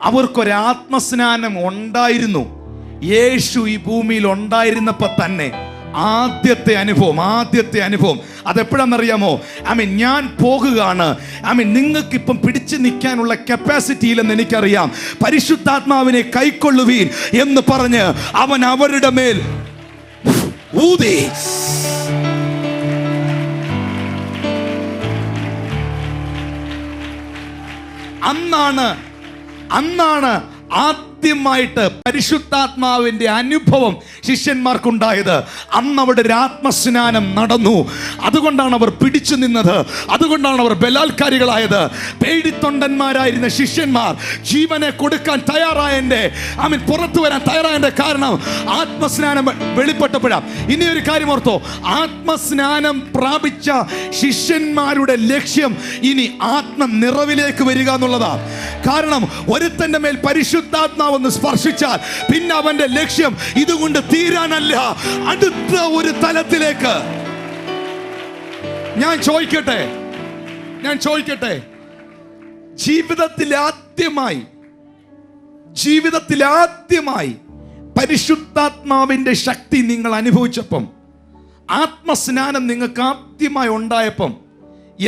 അവർക്കൊരാത്മസ്നാനം ഉണ്ടായിരുന്നു. യേശു ഈ ഭൂമിയിൽ ഉണ്ടായിരുന്നപ്പോൾ തന്നെ ആദ്യത്തെ അനുഭവം അതെപ്പോഴാണെന്നറിയാമോ? ഞാൻ പോകുകയാണ്. നിങ്ങൾക്കിപ്പം പിടിച്ചു നിൽക്കാനുള്ള കപ്പാസിറ്റി ഇല്ലെന്ന് എനിക്കറിയാം. പരിശുദ്ധാത്മാവിനെ കൈക്കൊള്ളുവീൻ എന്ന് പറഞ്ഞ് അവൻ അവരുടെ മേൽ ഊതി. അന്നാണ് ആദ്യമായിട്ട് പരിശുദ്ധാത്മാവിന്റെ അനുഭവം ശിഷ്യന്മാർക്കുണ്ടായത്. അന്ന് അവിടെ ഒരു ആത്മസ്നാനം നടന്നു. അതുകൊണ്ടാണ് അവർ പിടിച്ചു നിന്നത്. അതുകൊണ്ടാണ് അവർ ബലാത്കാരികളായത്. പേടിത്തൊണ്ടന്മാരായിരുന്ന ശിഷ്യന്മാർ ജീവനെ കൊടുക്കാൻ പുറത്തു വരാൻ തയ്യാറായതിന്റെ കാരണം ആത്മസ്നാനം വെളിപ്പെട്ടപ്പോഴാണ്. ഇനി ഒരു കാര്യം ഓർത്തോ, ആത്മസ്നാനം പ്രാപിച്ച ശിഷ്യന്മാരുടെ ലക്ഷ്യം ഇനി ആത്മനിറവിലേക്ക് വരിക എന്നുള്ളതാണ്. കാരണം ഒരുത്തന്റെ മേൽ പരിശുദ്ധാത്മാവെന്ന് സ്പർശിച്ചാൽ പിന്നെ അവന്റെ ലക്ഷ്യം ഇതുകൊണ്ട് തീരാനല്ല, അടുത്ത ഒരു തലത്തിലേക്ക്. ഞാൻ ചോദിക്കട്ടെ, ജീവിതത്തിൽ ആദ്യമായി പരിശുദ്ധാത്മാവിന്റെ ശക്തി നിങ്ങൾ അനുഭവിച്ചപ്പം, ആത്മസ്നാനം നിങ്ങൾക്ക് ആദ്യമായി ഉണ്ടായപ്പം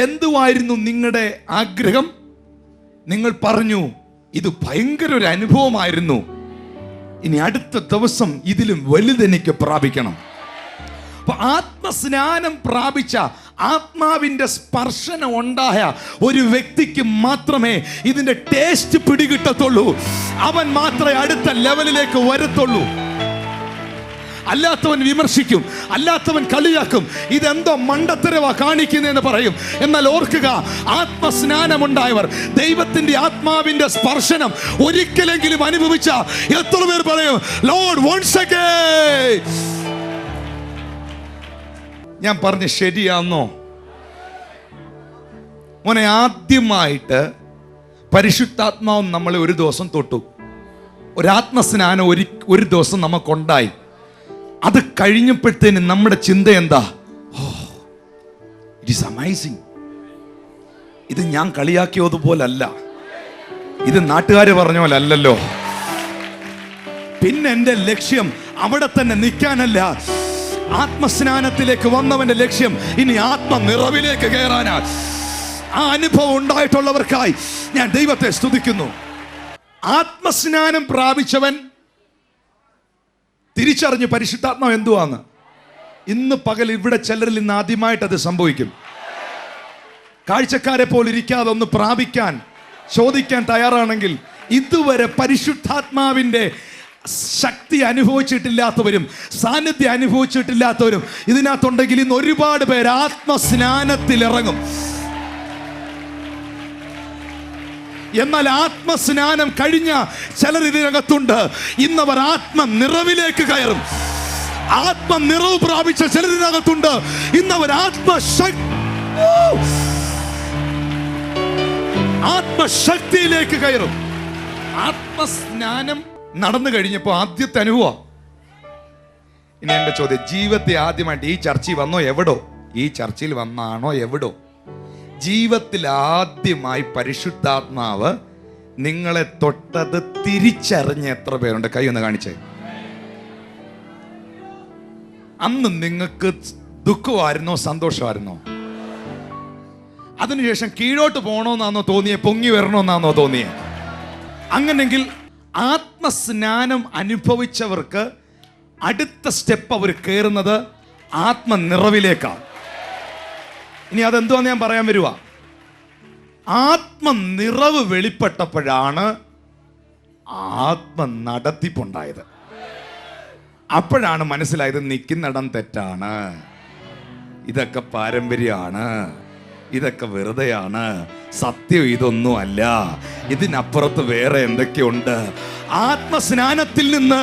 എന്തുവായിരുന്നു നിങ്ങളുടെ ആഗ്രഹം? നിങ്ങൾ പറഞ്ഞു, ഇത് ഭയങ്കര ഒരു അനുഭവമായിരുന്നു, ഇനി അടുത്ത ദിവസം ഇതിലും വലുതെനിക്ക് പ്രാപിക്കണം. അപ്പൊ ആത്മസ്നാനം പ്രാപിച്ച, ആത്മാവിന്റെ സ്പർശനം ഉണ്ടായ ഒരു വ്യക്തിക്ക് മാത്രമേ ഇതിന്റെ ടേസ്റ്റ് പിടികിട്ടത്തുള്ളൂ. അവൻ മാത്രമേ അടുത്ത ലെവലിലേക്ക് വരത്തുള്ളൂ. അല്ലാത്തവൻ വിമർശിക്കും, അല്ലാത്തവൻ കളിയാക്കും, ഇതെന്തോ മണ്ടത്തരവാ കാണിക്കുന്നതെന്ന് പറയും. എന്നാൽ ഓർക്കുക, ആത്മസ്നാനമുണ്ടായവർ, ദൈവത്തിന്റെ ആത്മാവിന്റെ സ്പർശനം ഒരിക്കലെങ്കിലും അനുഭവിച്ച എത്ര പേർ പറയും, ലോർഡ് വൺസ് അഗൈൻ? ഞാൻ പറഞ്ഞ ശരിയാന്നോ മോനെ? ആദ്യമായിട്ട് പരിശുദ്ധാത്മാവ് നമ്മളെ ഒരു ദിവസം തൊട്ടു. ഒരാത്മസ്നാനം ഒരു ദിവസം നമുക്കുണ്ടായി. അത് കഴിഞ്ഞപ്പോഴത്തേന് നമ്മുടെ ചിന്ത എന്താ? It is amazing. ഇത് ഞാൻ കളിയാക്കിയതുപോലല്ല, ഇത് നാട്ടുകാർ പറഞ്ഞ പോലെ അല്ലല്ലോ. പിന്നെ എൻ്റെ ലക്ഷ്യം അവിടെ തന്നെ നിൽക്കാനല്ല, ആത്മസ്നാനത്തിലേക്ക് വന്നവന്റെ ലക്ഷ്യം ഇനി ആത്മനിറവിലേക്ക് കയറാനാ. ആ അനുഭവം ഉണ്ടായിട്ടുള്ളവർക്കായി ഞാൻ ദൈവത്തെ സ്തുതിക്കുന്നു. ആത്മസ്നാനം പ്രാപിച്ചവൻ തിരിച്ചറിഞ്ഞു പരിശുദ്ധാത്മാവ് എന്തുവാന്ന്. ഇന്ന് പകൽ ഇവിടെ ചിലരിൽ ഇന്ന് ആദ്യമായിട്ട് അത് സംഭവിക്കും. കാഴ്ചക്കാരെ പോലെ ഇരിക്കാതെ ഒന്ന് പ്രാപിക്കാൻ ചോദിക്കാൻ തയ്യാറാണെങ്കിൽ, ഇതുവരെ പരിശുദ്ധാത്മാവിൻ്റെ ശക്തി അനുഭവിച്ചിട്ടില്ലാത്തവരും സാന്നിധ്യം അനുഭവിച്ചിട്ടില്ലാത്തവരും ഇതിനകത്തുണ്ടെങ്കിൽ ഇന്ന് ഒരുപാട് പേര് ആത്മസ്നാനത്തിൽ ഇറങ്ങും. എന്നാൽ ആത്മസ്നാനം കഴിഞ്ഞ ചിലർ ഇതിനകത്തുണ്ട്. ഇന്നവർ ആത്മനിറവിലേക്ക് കയറും. ആത്മനിറവ് പ്രാപിച്ച ചിലർ ഇതിനകത്തുണ്ട്. ഇന്നവർ ആത്മശക്തിയിലേക്ക് കയറും. ആത്മസ്നാനം നടന്നു കഴിഞ്ഞപ്പോൾ ആദ്യത്തെ അനുഭവം. ഇനി എന്റെ ചോദ്യം, ജീവിതത്തിൽ ആദ്യമായിട്ട് ഈ ചർച്ചയിൽ വന്നോ എവിടോ? ഈ ചർച്ചയിൽ വന്നാണോ എവിടോ? ജീവിതത്തിൽ ആദ്യമായി പരിശുദ്ധാത്മാവ് നിങ്ങളെ തൊട്ടത് തിരിച്ചറിഞ്ഞ എത്ര പേരുണ്ട്? കൈ ഒന്ന് കാണിച്ചേ. അന്ന് നിങ്ങൾക്ക് ദുഃഖമായിരുന്നോ സന്തോഷമായിരുന്നോ? അതിനുശേഷം കീഴോട്ട് പോകണമെന്നാണോ തോന്നിയേ, പൊങ്ങി വരണമെന്നാണോ തോന്നിയേ? അങ്ങനെങ്കിൽ ആത്മസ്നാനം അനുഭവിച്ചവർക്ക് അടുത്ത സ്റ്റെപ്പ് അവർ കയറുന്നത് ആത്മനിറവിലേക്കാണ്. ഇനി അതെന്തുവാന്ന് ഞാൻ പറയാൻ വരുക. ആത്മനിറവ് വെളിപ്പെട്ടപ്പോഴാണ് ആത്മനടത്തിപ്പുണ്ടായത്. അപ്പോഴാണ് മനസ്സിലായത് നിൽക്കുന്നിടം തെറ്റാണ്, ഇതൊക്കെ പാരമ്പര്യമാണ്, ഇതൊക്കെ വെറുതെയാണ്, സത്യം ഇതൊന്നും അല്ല, ഇതിനപ്പുറത്ത് വേറെ എന്തൊക്കെയുണ്ട്. ആത്മസ്നാനത്തിൽ നിന്ന്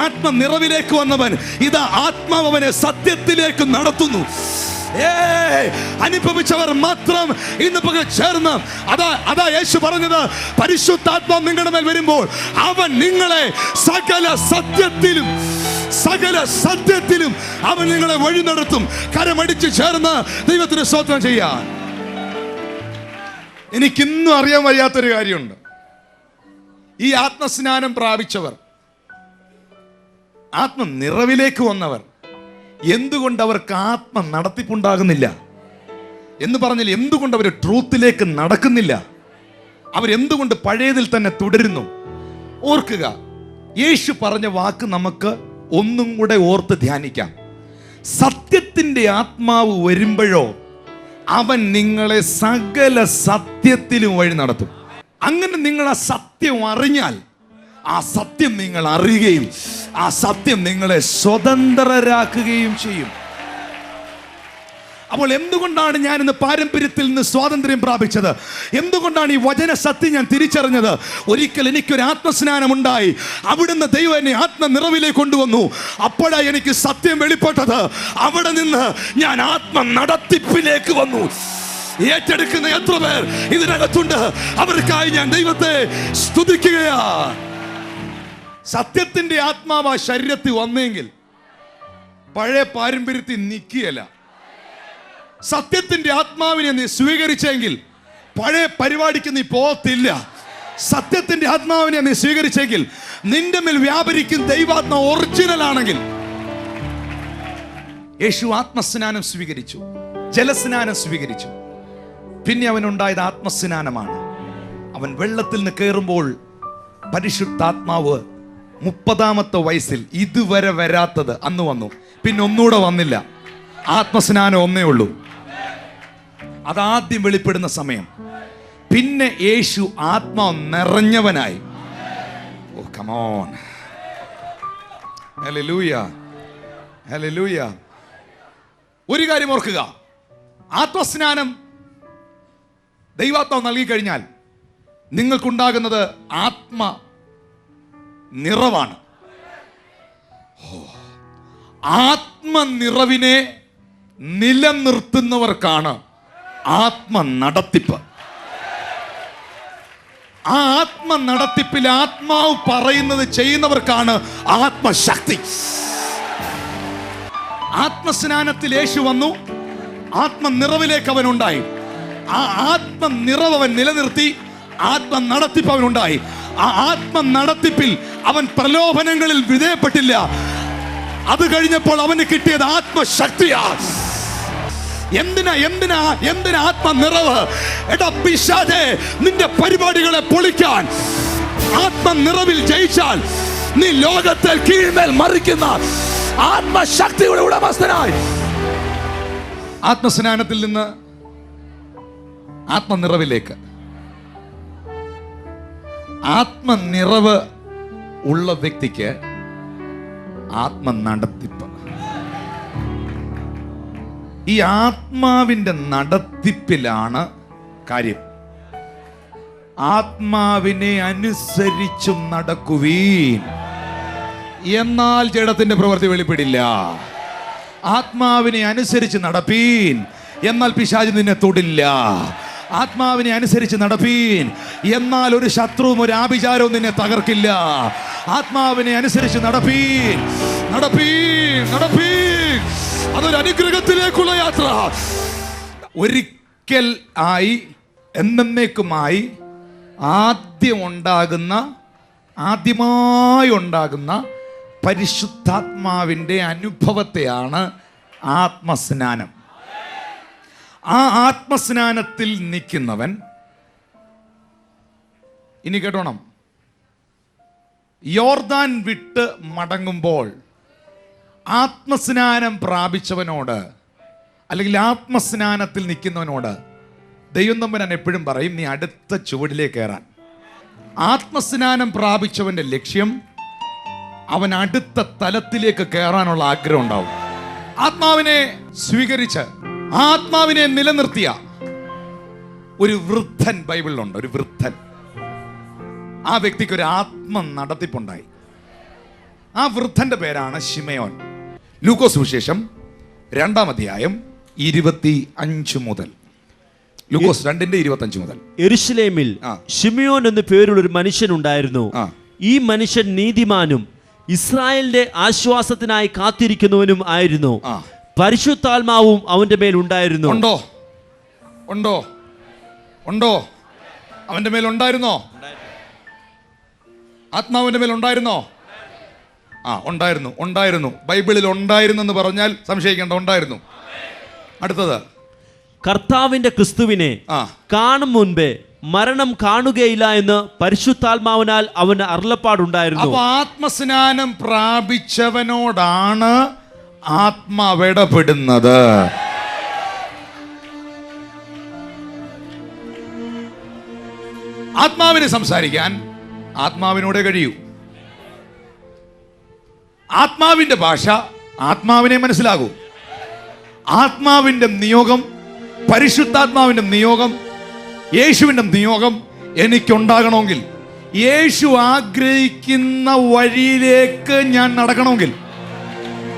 ആത്മനിറവിലേക്ക് വന്നവൻ ഇതാ ആത്മാവ് അവനെ സത്യത്തിലേക്ക് നടത്തുന്നു. അനുഭവിച്ചവർ മാത്രം ഇന്ന് പകൽ ചേർന്ന് അതാ യേശു പറഞ്ഞത്, പരിശുദ്ധാത്മാവ് നിങ്ങളുടെ മേൽ വരുമ്പോൾ അവൻ നിങ്ങളെ സകല സത്യത്തിലും അവൻ നിങ്ങളെ വഴി നടത്തും. കരമടിച്ച് ചേർന്ന് ദൈവത്തിന് സ്തോത്രം ചെയ്യാൻ. എനിക്കിന്നും അറിയാൻ വയ്യാത്തൊരു കാര്യമുണ്ട്. ഈ ആത്മസ്നാനം പ്രാപിച്ചവർ, ആത്മനിറവിലേക്ക് വന്നവർ, എന്തുകൊണ്ട് അവർക്ക് ആത്മ നടത്തിപ്പുണ്ടാകുന്നില്ല എന്ന് പറഞ്ഞാൽ എന്തുകൊണ്ട് അവർ ട്രൂത്തിലേക്ക് നടക്കുന്നില്ല? അവരെന്തുകൊണ്ട് പഴയതിൽ തന്നെ തുടരുന്നു? ഓർക്കുക, യേശു പറഞ്ഞ വാക്ക് നമുക്ക് ഒന്നും കൂടെ ഓർത്ത് ധ്യാനിക്കാം. സത്യത്തിന്റെ ആത്മാവ് വരുമ്പോഴോ അവൻ നിങ്ങളെ സകല സത്യത്തിലും വഴി നടത്തും. അങ്ങനെ നിങ്ങൾ ആ സത്യം അറിഞ്ഞാൽ ആ സത്യം നിങ്ങൾ അറിയുകയും ആ സത്യം നിങ്ങളെ സ്വതന്ത്രരാക്കുകയും ചെയ്യും. അപ്പോൾ എന്തുകൊണ്ടാണ് ഞാൻ ഇന്ന് പാരമ്പര്യത്തിൽ നിന്ന് സ്വാതന്ത്ര്യം പ്രാപിച്ചത്? എന്തുകൊണ്ടാണ് ഈ വചന സത്യം ഞാൻ തിരിച്ചറിഞ്ഞത്? ഒരിക്കൽ എനിക്കൊരു ആത്മസ്നാനം ഉണ്ടായി. അവിടുന്ന് ദൈവം എന്നെ ആത്മനിറവിലേക്ക് കൊണ്ടുവന്നു. അപ്പോഴാണ് എനിക്ക് സത്യം വെളിപ്പെട്ടത്. അവിടെ നിന്ന് ഞാൻ ആത്മനടത്തിപ്പിലേക്ക് വന്നു. ഏറ്റെടുക്കുന്ന എത്ര പേർ ഇതിനകത്തുണ്ട്? അവർക്കായി ഞാൻ ദൈവത്തെ സ്തുതിക്കുകയാ. സത്യത്തിന്റെ ആത്മാവ് ശരീരത്തിൽ വന്നെങ്കിൽ പഴയ പാരമ്പര്യത്തിൽ നിൽക്കുകയല്ല. സത്യത്തിന്റെ ആത്മാവിനെ നീ സ്വീകരിച്ചെങ്കിൽ പഴയ പരിപാടിക്ക് നീ പോകത്തില്ല. സത്യത്തിന്റെ ആത്മാവിനെ നീ സ്വീകരിച്ചെങ്കിൽ നിന്റെ മേൽ വ്യാപരിക്കും ദൈവാത്മാവ് ഒറിജിനൽ ആണെങ്കിൽ. യേശു ആത്മസ്നാനം സ്വീകരിച്ചു, ജലസ്നാനം സ്വീകരിച്ചു. പിന്നെ അവനുണ്ടായത് ആത്മസ്നാനമാണ്. അവൻ വെള്ളത്തിൽ നിന്ന് കയറുമ്പോൾ പരിശുദ്ധാത്മാവ് 30-ാമത്തെ വയസ്സിൽ ഇതുവരെ വരാത്തത് അന്ന് വന്നു. പിന്നെ ഒന്നുകൂടെ വന്നില്ല. ആത്മസ്നാനം ഒന്നേ ഉള്ളൂ. അതാദ്യം വെളിപ്പെടുന്ന സമയം. പിന്നെ യേശു ആത്മാവ് നിറഞ്ഞവനായി. ഓ കം ഓൺ, ഹല്ലേലൂയ, ഹല്ലേലൂയ. ഒരു കാര്യം ഓർക്കുക, ആത്മസ്നാനം ദൈവാത്മാവ് നൽകി കഴിഞ്ഞാൽ നിങ്ങൾക്കുണ്ടാകുന്നത് ആത്മ നിറവാണ്. ആത്മനിറവിനെ നിലനിർത്തുന്നവർക്കാണ് ആത്മനടത്തിപ്പ്. ആ ആത്മനടത്തിപ്പിൽ ആത്മാവ് പറയുന്നത് ചെയ്യുന്നവർക്കാണ് ആത്മശക്തി. ആത്മസ്നാനത്തിൽ യേശു വന്നു, ആത്മനിറവിലേക്ക് അവനുണ്ടായി. ആ ആത്മനിറവ് അവൻ നിലനിർത്തി, ആത്മനടത്തിപ്പ് അവനുണ്ടായി. ആ ആത്മനടത്തിപ്പിൽ അവൻ പ്രലോഭനങ്ങളിൽ വിധേയപ്പെട്ടില്ല. അത് കഴിഞ്ഞപ്പോൾ അവന് കിട്ടിയത് ആത്മശക്തിയാ. എന്തിനാ ആത്മനിറവ്? എടാ പിശാചേ, നിന്റെ പരിപാടികളെ പൊളിക്കാൻ ആത്മനിറവിൽ ജയിച്ചാൽ നീ ലോകത്തെ കീഴ്മേൽ മറിക്കുന്ന ആത്മശക്തിയുടെ ഉടമസ്ഥനായി. ആത്മസ്നാനത്തിൽ നിന്ന് ആത്മനിറവിലേക്ക്. ആത്മനിറവ് ഉള്ള വ്യക്തിക്ക് ആത്മനടത്തിപ്പ്. ഈ ആത്മാവിന്റെ നടത്തിപ്പിലാണ് കാര്യം. ആത്മാവിനെ അനുസരിച്ചും നടക്കുവീൻ, എന്നാൽ ജഡത്തിന്റെ പ്രവൃത്തി വെളിപ്പെടില്ല. ആത്മാവിനെ അനുസരിച്ച് നടപ്പീൻ, എന്നാൽ പിശാച് നിന്നെ തൊടില്ല. ആത്മാവിനെ അനുസരിച്ച് നടപ്പീൻ, എന്നാൽ ഒരു ശത്രുവും ഒരു ആഭിചാരവും നിന്നെ തകർക്കില്ല. ആത്മാവിനെ അനുസരിച്ച് നടപ്പീൻ, നടപ്പീൻ, നടപ്പീൻ. അതൊരു അനുഗ്രഹത്തിലേക്കുള്ള യാത്ര. ഒരിക്കൽ ആയി എന്നേക്കുമായി ആദ്യമായി ഉണ്ടാകുന്ന പരിശുദ്ധാത്മാവിൻ്റെ അനുഭവത്തെയാണ് ആത്മസ്നാനം. ആ ആത്മസ്നാനത്തിൽ നിൽക്കുന്നവൻ, ഇനി കേട്ടോണം, യോർദാൻ വിട്ട് മടങ്ങുമ്പോൾ ആത്മസ്നാനം പ്രാപിച്ചവനോട്, അല്ലെങ്കിൽ ആത്മസ്നാനത്തിൽ നിൽക്കുന്നവനോട് ദൈവം തമ്പുരാൻ എപ്പോഴും പറയും, നീ അടുത്ത ചുവടിലേക്ക് കയറാൻ. ആത്മസ്നാനം പ്രാപിച്ചവന്റെ ലക്ഷ്യം അവൻ അടുത്ത തലത്തിലേക്ക് കയറാനുള്ള ആഗ്രഹം ഉണ്ടാവും. ആത്മാവിനെ സ്വീകരിച്ച് ആത്മാവിനെ നിലനിർത്തിയ ഒരു വൃദ്ധൻ ബൈബിളിലുണ്ട്. ഒരു വൃദ്ധൻ, ആ വ്യക്തിക്ക് ഒരു ആത്മ നടത്തിപ്പുണ്ടായി. ആ വൃദ്ധന്റെ പേരാണ് ശിമയോൻ. ലൂക്കോസ് സുവിശേഷം 2-ാം അധ്യായം 25 മുതൽ. ലൂക്കോസ് 2:25 മുതൽ. യെരുശലേമിൽ ശിമയോൻ എന്നു പേരുള്ള ഒരു മനുഷ്യൻ ഉണ്ടായിരുന്നു. ഈ മനുഷ്യൻ നീതിമാനും ഇസ്രായേലിന്റെ ആശ്വാസത്തിനായി കാത്തിരിക്കുന്നവനും ആയിരുന്നു. പരിശുദ്ധാത്മാവും അവന്റെ മേൽ ഉണ്ടായിരുന്നു. ഉണ്ടോ ഉണ്ടോ ഉണ്ടോ അവന്റെ മേൽ ഉണ്ടായിരുന്നോ? ആത്മാവിന്റെ മേൽ ഉണ്ടായിരുന്നോ? ഉണ്ടായിരുന്നു, ഉണ്ടായിരുന്നു. ബൈബിളിൽ ഉണ്ടായിരുന്നു എന്ന് പറഞ്ഞാൽ സംശയിക്കേണ്ട, ഉണ്ടായിരുന്നു. അടുത്തത്, കർത്താവിന്റെ ക്രിസ്തുവിനെ കാണും മുൻപേ മരണം കാണുകയില്ല എന്ന് പരിശുദ്ധാത്മാവിനാൽ അവന് അരുളപ്പാടുണ്ടായിരുന്നു. അപ്പൊ ആത്മസ്നാനം പ്രാപിച്ചവനോടാണ് ആത്മാവിടപെടുന്നത്. ആത്മാവിനെ സംസാരിക്കാൻ ആത്മാവിനോടെ കഴിയൂ. ആത്മാവിന്റെ ഭാഷ ആത്മാവിനെ മനസ്സിലാകൂ. ആത്മാവിന്റെ നിയോഗം, പരിശുദ്ധാത്മാവിന്റെ നിയോഗം, യേശുവിന്റെ നിയോഗം എനിക്കുണ്ടാകണമെങ്കിൽ, യേശു ആഗ്രഹിക്കുന്ന വഴിയിലേക്ക് ഞാൻ നടക്കണമെങ്കിൽ,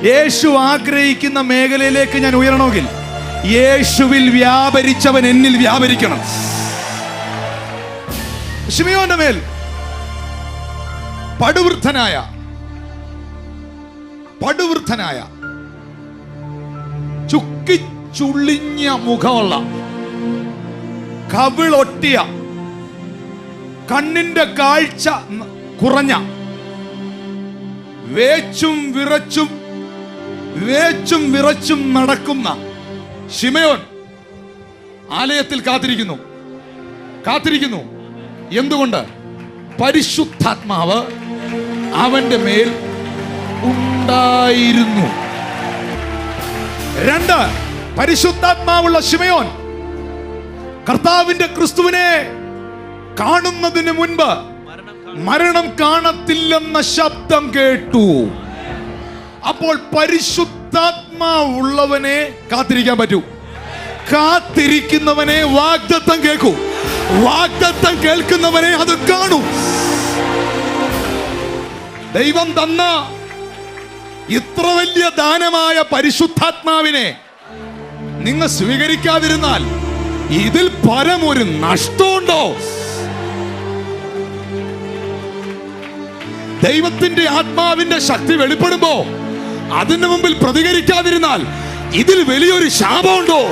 യേശു ആഗ്രഹിക്കുന്ന മേഖലയിലേക്ക് ഞാൻ ഉയരണമെങ്കിൽ, യേശുവിൽ വ്യാപരിച്ചവൻ എന്നിൽ വ്യാപരിക്കണം. ശിമയോന്റെ മേൽ പടുവൃദ്ധനായ ചുക്കിച്ചുളിഞ്ഞ മുഖമുള്ള, കവിളൊട്ടിയ, കണ്ണിന്റെ കാഴ്ച കുറഞ്ഞ, വേച്ചും വിറച്ചും നടക്കുന്ന ശിമയോൻ ആലയത്തിൽ കാത്തിരിക്കുന്നു. എന്തുകൊണ്ട്? പരിശുദ്ധാത്മാവ് അവന്റെ മേൽ ഉണ്ടായിരുന്നു. 2, പരിശുദ്ധാത്മാവുള്ള ശിമയോൻ കർത്താവിന്റെ ക്രിസ്തുവിനെ കാണുന്നതിന് മുൻപ് മരണം കാണത്തില്ലെന്ന ശബ്ദം കേട്ടു. അപ്പോൾ പരിശുദ്ധാത്മാവുള്ളവനെ കാത്തിരിക്കാൻ പറ്റൂ. കാത്തിരിക്കുന്നവനെ വാഗ്ദത്തം കേൾക്കൂ. വാഗ്ദത്തം കേൾക്കുന്നവനെ അത് കാണൂ. ദൈവം തന്ന ഇത്ര വലിയ ദാനമായ പരിശുദ്ധാത്മാവിനെ നിങ്ങൾ സ്വീകരിക്കാതിരുന്നാൽ ഇതിൽ പരമൊരു നഷ്ടമുണ്ടോ? ദൈവത്തിന്റെ ആത്മാവിന്റെ ശക്തി വെളിപ്പെടുമ്പോ അതിന് മുമ്പിൽ പ്രതികരിക്കാതിരുന്നാൽ ഇതിൽ വലിയൊരു ശാപമുണ്ടോ?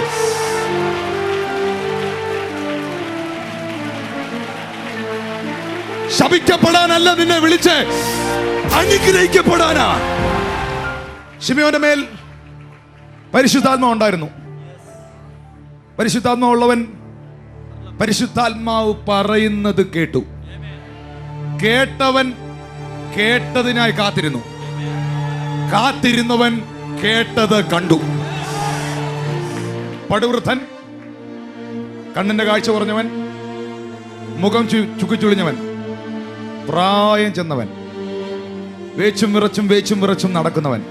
ശപിക്കപ്പെടാനല്ല നിന്നെ വിളിച്ച്, അനുഗ്രഹിക്കപ്പെടാനാ. ശിമയോന്റെ മേൽ പരിശുദ്ധാത്മാവ് ഉണ്ടായിരുന്നു. പരിശുദ്ധാത്മാവുള്ളവൻ പരിശുദ്ധാത്മാവ് പറയുന്നത് കേട്ടു. കേട്ടവൻ കേട്ടതിനായി കാത്തിരുന്നവൻ കേട്ടത് കണ്ടു. പടുവൃദ്ധൻ കണ്ണിന്റെ കാഴ്ച കുറഞ്ഞവൻ, മുഖം ചുക്കിച്ചുളിഞ്ഞവൻ, പ്രായം ചെന്നവൻ, വേച്ചും വിറച്ചും നടക്കുന്നവൻ.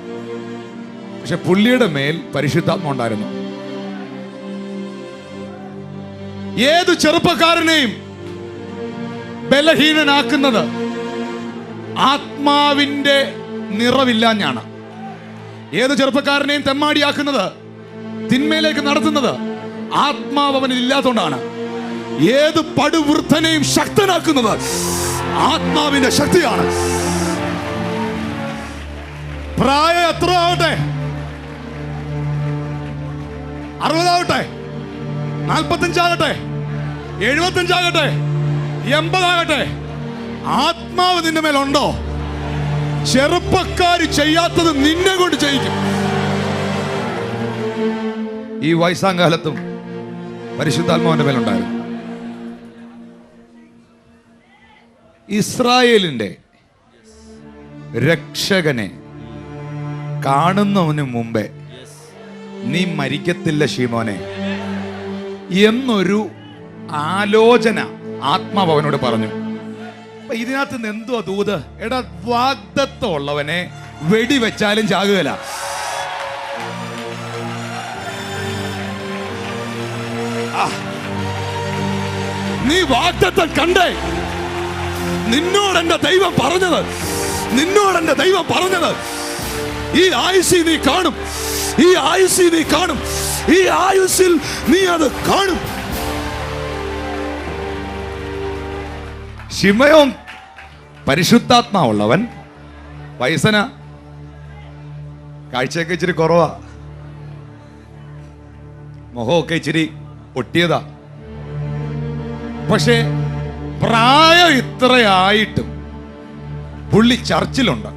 പക്ഷെ പുള്ളിയുടെ മേൽ പരിശുദ്ധാത്മ ഉണ്ടായിരുന്നു. ഏതു ചെറുപ്പക്കാരനെയും ബലഹീനനാക്കുന്നത് ആത്മാവിന്റെ നിറവില്ലാഞ്ഞാണ്. ഏത് ചെറുപ്പക്കാരനെയും തെമ്മാടിയാക്കുന്നത്, തിന്മയിലേക്ക് നടത്തുന്നത് ആത്മാവ് അവനിൽ ഇല്ലാത്തതുകൊണ്ടാണ്. ഏത് പടുവൃദ്ധനെയും ശക്തനാക്കുന്നത് ആത്മാവിന്റെ ശക്തിയാണ്. പ്രായം എത്ര ആവട്ടെ, 60 ആവട്ടെ, 45 ആകട്ടെ, 75 ആകട്ടെ, 80 ആകട്ടെ, ആത്മാവ് നിന്റെ മേലുണ്ടോ, ചെറുപ്പക്കാര് ചെയ്യാത്തത് നിന്നെ കൊണ്ട് ചെയ്യിക്കും. ഈ വയസ്സാം കാലത്തും പരിശുദ്ധാത്മാവിന്റെ മേലുണ്ടായിരുന്നു. ഇസ്രായേലിന്റെ രക്ഷകനെ കാണുന്നവന് മുമ്പേ നീ മരിക്കത്തില്ല ശീമോനെ എന്നൊരു ആലോചന ആത്മാവ് അവനോട് പറഞ്ഞു. അപ്പൊ ഇതിനകത്ത് നിന്ന് എന്തുവാ ദൂത്? എടാ, വാഗ്ദത്തം ഉള്ളവനെ വെടിവെച്ചാലും ചാകുകയില്ല. നീ വാഗ്ദത്തം കണ്ടേ? നിന്നോട് എന്റെ ദൈവം പറഞ്ഞത് ഈ ആയുസ്സിൽ നീ കാണും, ഈ ആയുസ്സിൽ നീ അത് കാണും. ശിമയോൻ പരിശുദ്ധാത്മാവുള്ളവൻ, വയസ്സന, കാഴ്ചയൊക്കെ ഇച്ചിരി കുറവാ, മുഖമൊക്കെ ഇച്ചിരി ഒട്ടിയതാ. പക്ഷേ പ്രായം ഇത്രയായിട്ടും പുള്ളി ചർച്ചിലുണ്ട്.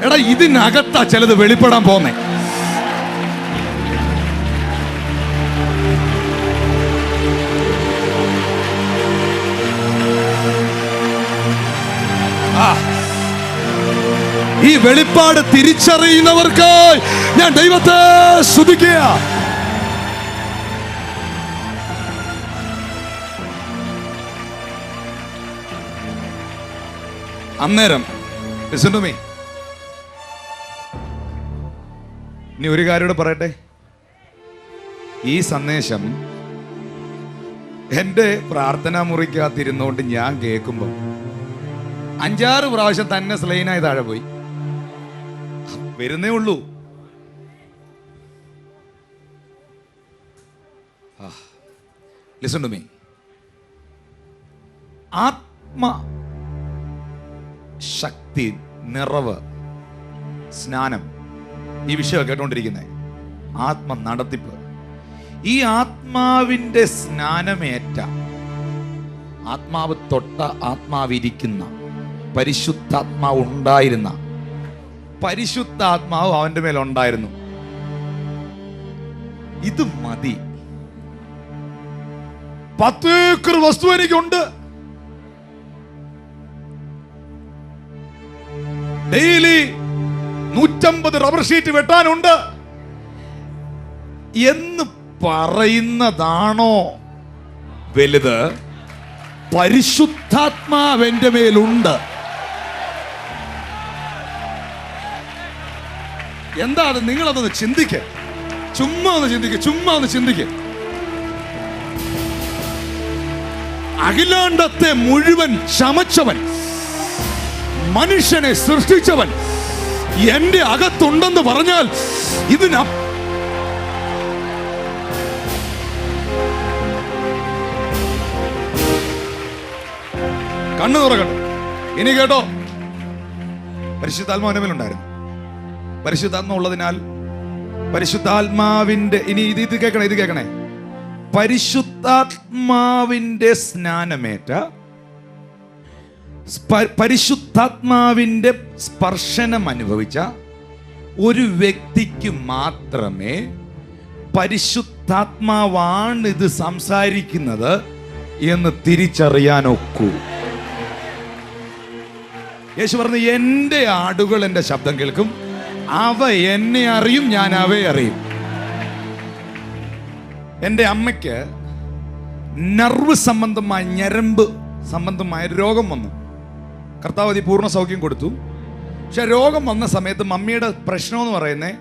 എടാ, ഇതിനകത്താ ചിലത് വെളിപ്പെടാൻ പോന്നേ. ഈ വെളിപ്പാട് തിരിച്ചറിയുന്നവർക്ക് ഞാൻ ദൈവത്തെ സ്തുതിക്കുക. അന്നേരം listen to me. ഇനി ഒരു കാര്യം പറയട്ടെ. ഈ സന്ദേശം എൻ്റെ പ്രാർത്ഥനാ മുറിക്കകത്തിരുന്നുകൊണ്ട് ഞാൻ കേൾക്കുമ്പോൾ 5-6 പ്രാവശ്യം തന്നെ സ്ലൈനായി താഴെ പോയി. വരുന്നേ ഉള്ളൂ. Listen to me. ആത്മ ശക്തി, നിറവ്, സ്നാനം, ഈ വിഷയം കേട്ടോണ്ടിരിക്കുന്നത് ആത്മ നടത്തിപ്പ്. ഈ ആത്മാവിന്റെ സ്നാനമേറ്റ, ആത്മാവ് തൊട്ട, ആത്മാവിരിക്കുന്ന, പരിശുദ്ധാത്മാവ് ഉണ്ടായിരുന്ന, പരിശുദ്ധാത്മാവ് അവന്റെ മേലുണ്ടായിരുന്നു. ഇത് മതി. 10 ഏക്കർ വസ്തു എനിക്കുണ്ട്, ഡെയിലി 150 റബ്ബർ ഷീറ്റ് വെട്ടാനുണ്ട് എന്ന് പറയുന്നതാണോ വലുത്? പരിശുദ്ധാത്മാവ് എന്റെ മേലുണ്ട്. എന്താണ്? നിങ്ങളതൊന്ന് ചിന്തിക്ക, ചുമ്മാ ഒന്ന് ചിന്തിക്ക. അഖിലാണ്ടത്തെ മുഴുവൻ ചമച്ചവൻ, മനുഷ്യനെ സൃഷ്ടിച്ചവൻ എന്റെ അകത്തുണ്ടെന്ന് പറഞ്ഞാൽ കണ്ണു തുറക്കട്ടെ. ഇനി കേട്ടോ, പരിശുദ്ധാത്മാവിന്റെ മേലുണ്ടായിരുന്നു. പരിശുദ്ധാത്മ ഉള്ളതിനാൽ പരിശുദ്ധാത്മാവിന്റെ, ഇനി ഇത് കേൾക്കണേ, പരിശുദ്ധാത്മാവിന്റെ സ്നാനമേറ്റ, പരിശുദ്ധാത്മാവിന്റെ സ്പർശനം അനുഭവിച്ച ഒരു വ്യക്തിക്ക് മാത്രമേ പരിശുദ്ധാത്മാവാണ് ഇത് സംസാരിക്കുന്നത് എന്ന് തിരിച്ചറിയാനൊക്കൂ. യേശു പറഞ്ഞു, എൻ്റെ ആടുകൾ എൻ്റെ ശബ്ദം കേൾക്കും, അവ എന്നെ അറിയും, ഞാൻ അവയെ അറിയും. എൻ്റെ അമ്മയ്ക്ക് നർവ് സംബന്ധമായ ഞരമ്പ് സംബന്ധമായ രോഗം വന്നു. കർത്താവ് അതി പൂർണ്ണ സൗഖ്യം കൊടുത്തു. പക്ഷെ രോഗം വന്ന സമയത്ത് മമ്മിയുടെ പ്രശ്നം പറയുന്നത്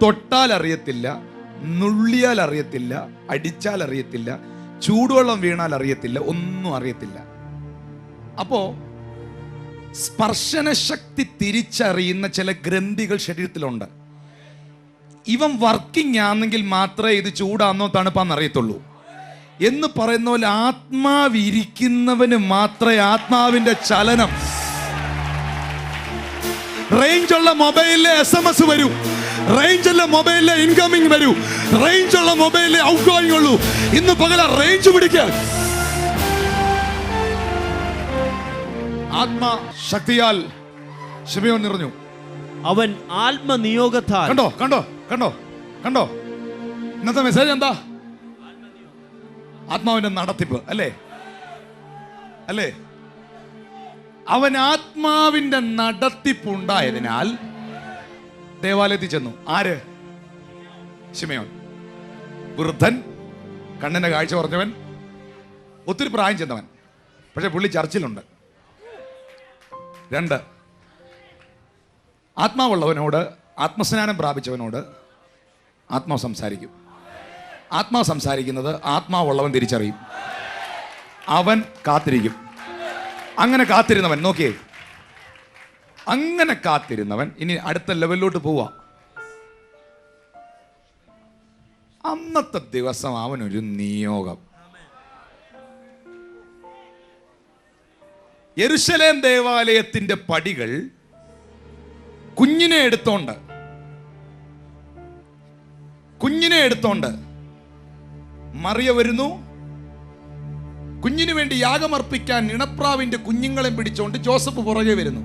തൊട്ടാൽ അറിയത്തില്ല, നുള്ളിയാൽ അറിയത്തില്ല, അടിച്ചാൽ അറിയത്തില്ല, ചൂടുവെള്ളം വീണാൽ അറിയത്തില്ല, ഒന്നും അറിയത്തില്ല. അപ്പോ സ്പർശനശക്തി തിരിച്ചറിയുന്ന ചില ഗ്രന്ഥികൾ ശരീരത്തിലുണ്ട്. ഇവൻ വർക്കിംഗ് ആണെങ്കിൽ മാത്രമേ ഇത് ചൂടാന്നോ തണുപ്പാന്ന് അറിയത്തുള്ളൂ എന്ന് പറയുന്ന പോലെ ആത്മാവിരിക്കുന്നവന് മാത്രമേ ആത്മാവിന്റെ ചലനം. റേഞ്ചുള്ള മൊബൈലിലെ SMS വരൂ, റേഞ്ചുള്ള മൊബൈലിലെ ഇൻകമിങ് വരൂ, റേഞ്ചുള്ള മൊബൈലിലെ ഔട്ട് ഗോയിങ് ഉള്ളൂ. ഇന്ന് പകല റേഞ്ച് പിടിക്കാൻ ആത്മാ ശക്തിയാൽ ശിമയോൻ നിറഞ്ഞു. അവൻ ആത്മനിയോഗത്താൽ. കണ്ടോ കണ്ടോ കണ്ടോ കണ്ടോ ഇന്നത്തെ മെസ്സേജ് എന്താ? ആത്മാവിന്റെ നടത്തിപ്പ് അല്ലേ? അല്ലേ? അവൻ ആത്മാവിന്റെ നടത്തിപ്പുണ്ടായതിനാൽ ദേവാലയത്തിൽ ചെന്നു. ആര്? ശിമയോൻ. വൃദ്ധൻ, കണ്ണിന്റെ കാഴ്ച പറഞ്ഞവൻ, ഒത്തിരി പ്രായം ചെന്നവൻ. പക്ഷെ പുള്ളി ചർച്ചിലുണ്ട്. 2, ആത്മാവുള്ളവനോട്, ആത്മസ്നാനം പ്രാപിച്ചവനോട് ആത്മാവ് സംസാരിക്കും. ആത്മാവ് സംസാരിക്കുന്നത് ആത്മാവുള്ളവൻ തിരിച്ചറിയും. അവൻ കാത്തിരിക്കും. അങ്ങനെ കാത്തിരുന്നവൻ, നോക്കിയേ, അങ്ങനെ കാത്തിരുന്നവൻ ഇനി അടുത്ത ലെവലിലോട്ട് പോവാ. അന്നത്തെ ദിവസം അവനൊരു നിയോഗം. യെരുശലേം ദേവാലയത്തിന്റെ പടികൾ കുഞ്ഞിനെ എടുത്തോണ്ട് മറിയ വരുന്നു. കുഞ്ഞിനു വേണ്ടി യാഗമർപ്പിക്കാൻ ഇണപ്രാവിന്റെ കുഞ്ഞുങ്ങളെ പിടിച്ചോണ്ട് ജോസഫ് പുറകെ വരുന്നു.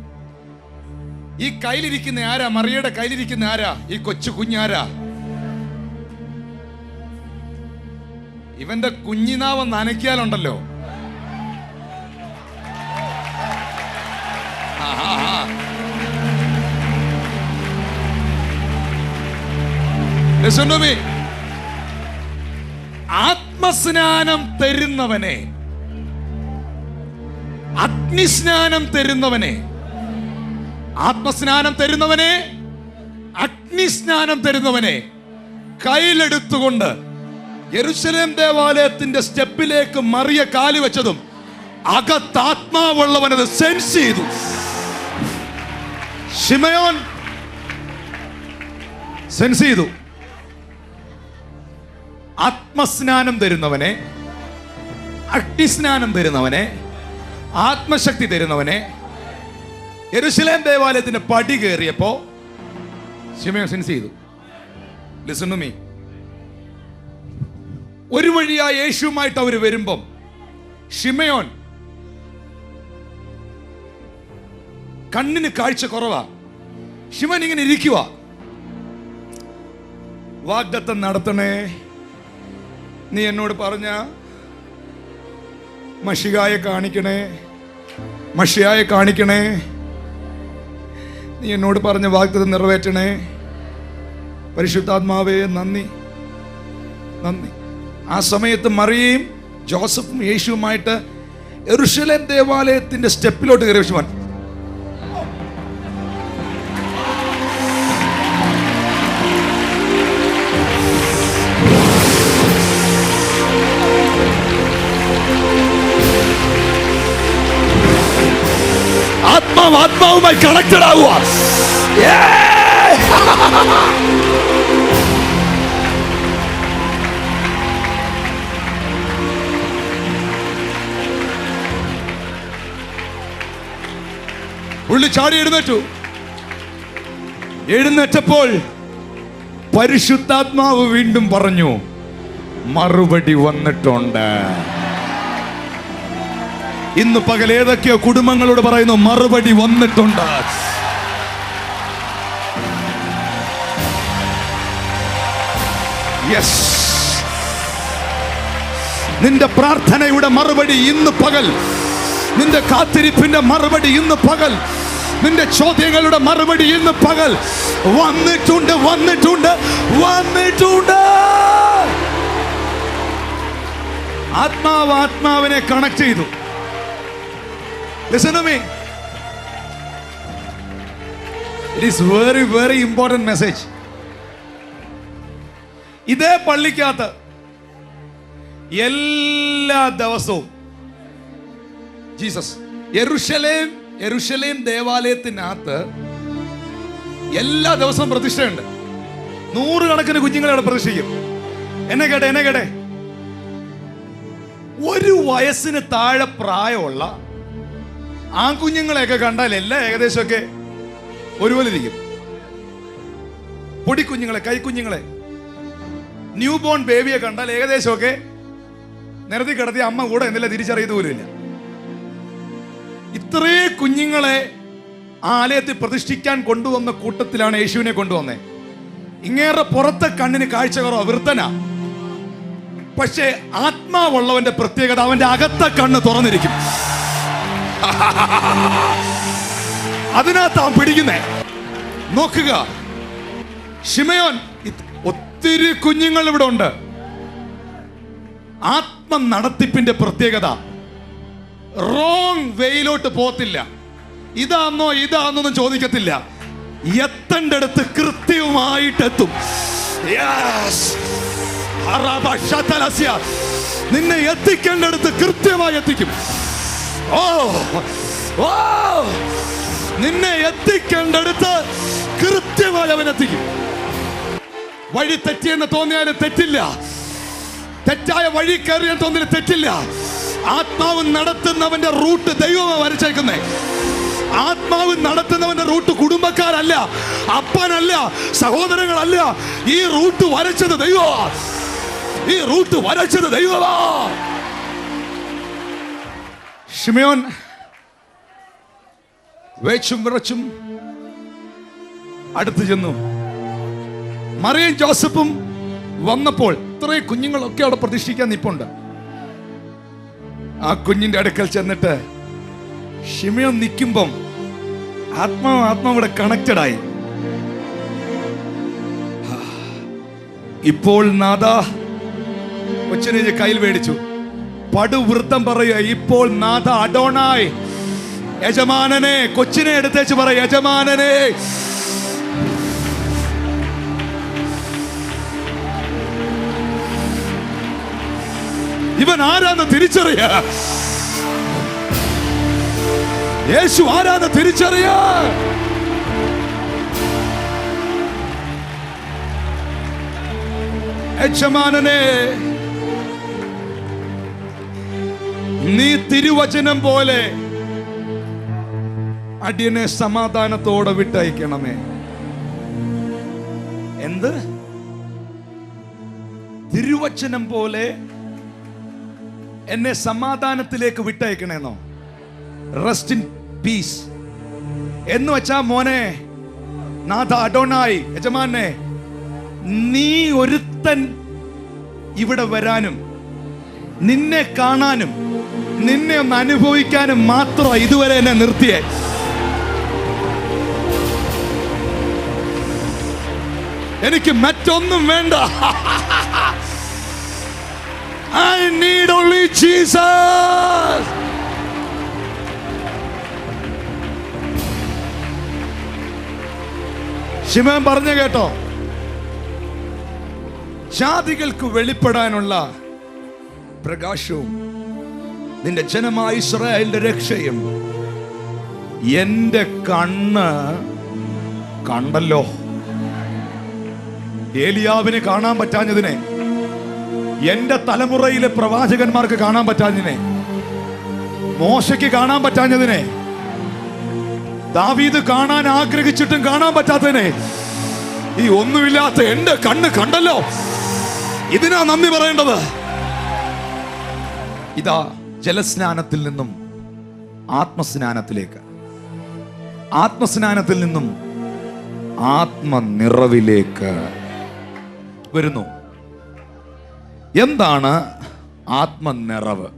ഈ കയ്യിലിരിക്കുന്ന ആരാ? മറിയയുടെ കയ്യിലിരിക്കുന്ന ആരാ? ഈ കൊച്ചു കുഞ്ഞാരാ? ഇവന്റെ കുഞ്ഞിനാവ് നനയ്ക്കാലുണ്ടല്ലോ. ആത്മസ്നാനം തരുന്നവനെ, അഗ്നിസ്നാനം തരുന്നവനെ, ആത്മസ്നാനം തരുന്നവനെ, അഗ്നിസ്നാനം തരുന്നവനെ കയ്യിലെടുത്തുകൊണ്ട് യെരുശലേം ദേവാലയത്തിന്റെ സ്റ്റെപ്പിലേക്ക് മറിയ കാല് വെച്ചതും അകത്ത് ആത്മാവുള്ളവനത് സെൻസ് ചെയ്തു. ശിമയോൻ സെൻസ് ചെയ്തു. ആത്മസ്നാനം തരുന്നവനെ, അഗ്നിസ്നാനം തരുന്നവനെ, ആത്മശക്തി തരുന്നവനെ യെരുശലേം ദേവാലയത്തിന്റെ പടി കയറിയപ്പോ ശിമയോൻ സെൻസ് ചെയ്തു. Listen to me. ഒരു വഴിയായി യേശുവുമായിട്ട് അവർ വരുമ്പം ശിമയോൻ കണ്ണിന് കാഴ്ച കുറവാ. ശിമോൻ ഇങ്ങനെ ഇരിക്കുക. വാഗ്ദത്തം നടത്തണേ, നീ എന്നോട് പറഞ്ഞ മഷികായെ കാണിക്കണേ, മഷിയായെ കാണിക്കണേ, നീ എന്നോട് പറഞ്ഞ വാഗ്ദത്തം നിറവേറ്റണേ. പരിശുദ്ധാത്മാവേ നന്ദി, നന്ദി. ആ സമയത്ത് മറിയയും ജോസഫും യേശുവുമായിട്ട് യെരുശലേം ദേവാലയത്തിന്റെ സ്റ്റെപ്പിലോട്ട് കയറി. യേശുവാൻ ആത്മാവുമായി കണക്റ്റഡ് ആവുക. പുള്ളി ചാടി എഴുന്നേറ്റു. എഴുന്നേറ്റപ്പോൾ പരിശുദ്ധാത്മാവ് വീണ്ടും പറഞ്ഞു, മറുപടി വന്നിട്ടുണ്ട്. ഇന്ന് പകൽ ഏതൊക്കെയോ കുടുംബങ്ങളോട് പറയുന്നു, മറുപടി വന്നിട്ടുണ്ട്. യെസ്, നിന്റെ പ്രാർത്ഥനയുടെ മറുപടി ഇന്ന് പകൽ, നിന്റെ കാത്തിരിപ്പിന്റെ മറുപടി ഇന്ന് പകൽ, നിന്റെ ചോദ്യങ്ങളുടെ മറുപടി ഇന്ന് പകൽ വന്നിട്ടുണ്ട്, വന്നിട്ടുണ്ട്, വന്നിട്ടുണ്ട്. ആത്മാവിനെ കണക്ട് ചെയ്തു. Listen to me. It is very, very important message. ഇതേ പള്ളിക്കകത്ത് എല്ലാ ദിവസവും ജീസസ് യെരുശലേം ദേവാലയത്തിനകത്ത് എല്ലാ ദിവസവും പ്രതിഷ്ഠയുണ്ട്. 100 കണക്കിന് കുഞ്ഞുങ്ങളെ അവിടെ പ്രതിഷ്ഠിക്കും. എന്നെ കേട്ടെ, 1 വയസ്സിന് താഴെ പ്രായമുള്ള ആൺകുഞ്ഞുങ്ങളെയൊക്കെ കണ്ടാൽ എല്ലാം ഏകദേശമൊക്കെ ഒരുപോലെ ഇരിക്കും. പൊടിക്കുഞ്ഞുങ്ങളെ, കൈക്കുഞ്ഞുങ്ങളെ, ന്യൂ ബോൺ ബേബിയെ കണ്ടാൽ ഏകദേശമൊക്കെ നിരത്തി കിടത്തി അമ്മ കൂടെ എന്നില്ല തിരിച്ചറിയത് പോലുമില്ല. ഇത്രേ കുഞ്ഞുങ്ങളെ ആലയത്തിൽ പ്രതിഷ്ഠിക്കാൻ കൊണ്ടുവന്ന കൂട്ടത്തിലാണ് യേശുവിനെ കൊണ്ടുവന്നേ. ഇങ്ങേറെ പുറത്തെ കണ്ണിന് കാഴ്ച കുറവ്, വൃദ്ധനാ. പക്ഷേ ആത്മാവുള്ളവന്റെ പ്രത്യേകത, അവന്റെ അകത്തെ കണ്ണ് തുറന്നിരിക്കും. അതിനകത്ത് അവൻ പിടിക്കുന്നേ. നോക്കുക, ശിമയോൻ, ഒത്തിരി കുഞ്ഞുങ്ങൾ ഇവിടെ ഉണ്ട്. ആത്മ നടത്തിപ്പിന്റെ പ്രത്യേകത, റോങ് വേയിലോട്ട് പോകത്തില്ല. ഇതാന്നൊന്നും ചോദിക്കത്തില്ല. എത്തേണ്ടടുത്ത് കൃത്യമായിട്ടെത്തും. നിന്നെ എത്തിക്കേണ്ടടുത്ത് കൃത്യമായി എത്തിക്കും. നിന്നെ എത്തിക്കേണ്ടടുത്ത് കൃത്യമായി അവൻ എത്തിക്കും. വഴി തെറ്റിയെന്ന് തോന്നിയാലും തെറ്റില്ല, തെറ്റായ വഴി കയറിയെന്ന് തോന്നിയാലും തെറ്റില്ല. ആത്മാവ് നടത്തുന്നവന്റെ റൂട്ട് ദൈവമാണ് വരച്ചേക്കുന്നേ. ആത്മാവ് നടത്തുന്നവന്റെ റൂട്ട് കുടുംബക്കാരല്ല, അപ്പനല്ല, സഹോദരങ്ങളല്ല. ഈ റൂട്ട് വരച്ചത് ദൈവമാ. ഈ റൂട്ട് വരച്ചത് ദൈവമാ. ശിമയോൻ വേച്ചും വിറച്ചും അടുത്ത് ചെന്നു. മറിയയും ജോസഫും വന്നപ്പോൾ ഇത്രയും കുഞ്ഞുങ്ങളൊക്കെ അവിടെ പ്രതിഷ്ഠിക്കാൻ നിപ്പുണ്ട്. ആ കുഞ്ഞിന്റെ അടുക്കൽ ചെന്നിട്ട് ശിമയോൻ നിൽക്കുമ്പം ആത്മാവിടെ കണക്റ്റഡായി. ഇപ്പോൾ നാഥാ, കൊച്ചിനെ കയ്യിൽ മേടിച്ചു. പടുവൃത്തം പറയുക, ഇപ്പോൾ നാഥ അഡോണായി, യജമാനനെ. കൊച്ചിനെ എടുത്തേച്ച് പറ, യജമാനനെ. ഇവൻ ആരാന്ന് തിരിച്ചറിയ, യേശു ആരാന്ന് തിരിച്ചറിയ. യജമാനനെ, നീ തിരുവചനം പോലെ അടിയനെ സമാധാനത്തോടെ വിട്ടയക്കണമേ. എന്ത്? തിരുവചനം പോലെ എന്നെ സമാധാനത്തിലേക്ക് വിട്ടയക്കണേന്നോ? റെസ്റ്റ് ഇൻ പീസ് എന്ന് വെച്ചാ, മോനെ, നാഥ അഡോണായി, യജമാനെ, നീ ഒരുത്തൻ ഇവിടെ വരാനും നിന്നെ കാണാനും നിന്നെ ഒന്ന് അനുഭവിക്കാനും മാത്രം ഇതുവരെ എന്നെ നിർത്തിയേ. എനിക്ക് മറ്റൊന്നും വേണ്ട. I need only Jesus. ശിമോൻ പറഞ്ഞു കേട്ടോ, ജാതികൾക്ക് വെളിപ്പെടാനുള്ള പ്രകാശവും നിന്റെ ജനമായ ഇസ്രായേലിന്റെ രക്ഷയും എന്റെ കണ്ണ് കണ്ടല്ലോ. ഏലിയാവിന് കാണാൻ പറ്റാഞ്ഞതിനെ എന്റെ തലമുറയിലെ പ്രവാചകന്മാർക്ക് കാണാൻ പറ്റാഞ്ഞതിനെ, മോശയ്ക്ക് കാണാൻ പറ്റാഞ്ഞതിനെ, ദാവീദ് കാണാൻ ആഗ്രഹിച്ചിട്ടും കാണാൻ പറ്റാത്തതിനെ ഈ ഒന്നുമില്ലാത്ത എന്റെ കണ്ണ് കണ്ടല്ലോ. ഇതിനാ നന്ദി പറയേണ്ടത്. ഇതാ ജലസ്നാനത്തിൽ നിന്നും ആത്മസ്നാനത്തിലേക്ക്, ആത്മസ്നാനത്തിൽ നിന്നും ആത്മനിറവിലേക്ക് വരുന്നു. എന്താണ് ആത്മനിറവ്?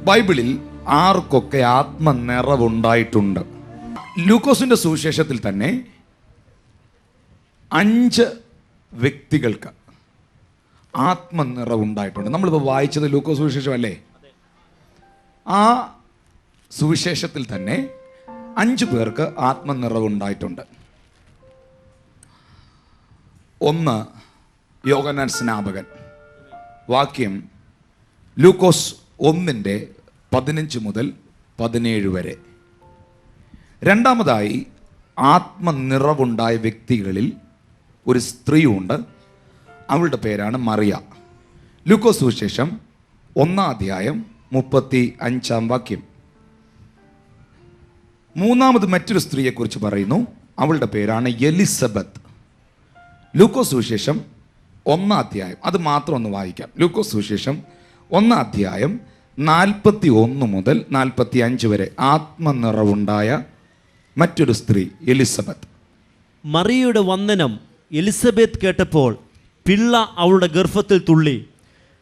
ബൈബിളിൽ ആർക്കൊക്കെ ആത്മനിറവുണ്ടായിട്ടുണ്ട്? ലൂക്കോസിന്റെ സുവിശേഷത്തിൽ തന്നെ 5 വ്യക്തികൾക്ക് ആത്മനിറവുണ്ടായിട്ടുണ്ട്. നമ്മളിപ്പോൾ വായിച്ചത് ലൂക്കോസ് സുവിശേഷം അല്ലേ? ആ സുവിശേഷത്തിൽ തന്നെ 5 പേർക്ക് ആത്മനിറവുണ്ടായിട്ടുണ്ട്. ഒന്ന് യോഹന്നാൻ സ്നാപകൻ. വാക്യം ലൂക്കോസ് 1:15 മുതൽ 17 വരെ. രണ്ടാമതായി ആത്മനിറവുണ്ടായ വ്യക്തികളിൽ ഒരു സ്ത്രീയുണ്ട്. അവളുടെ പേരാണ് മറിയ. ലൂക്കോസ് സുവിശേഷം 1:35 വാക്യം. മൂന്നാമത് മറ്റൊരു സ്ത്രീയെക്കുറിച്ച് പറയുന്നു. അവളുടെ പേരാണ് എലിസബത്ത്. ലൂക്കോസ് സുവിശേഷം 1 അത് മാത്രം ഒന്ന് വായിക്കാം. ലൂക്കോസ് സുവിശേഷം 1 41 മുതൽ 45 വരെ ആത്മനിറവുണ്ടായ മറ്റൊരു സ്ത്രീ എലിസബത്ത്. മറിയയുടെ വന്ദനം എലിസബത്ത് കേട്ടപ്പോൾ പിള്ള അവളുടെ ഗർഭത്തിൽ തുള്ളി.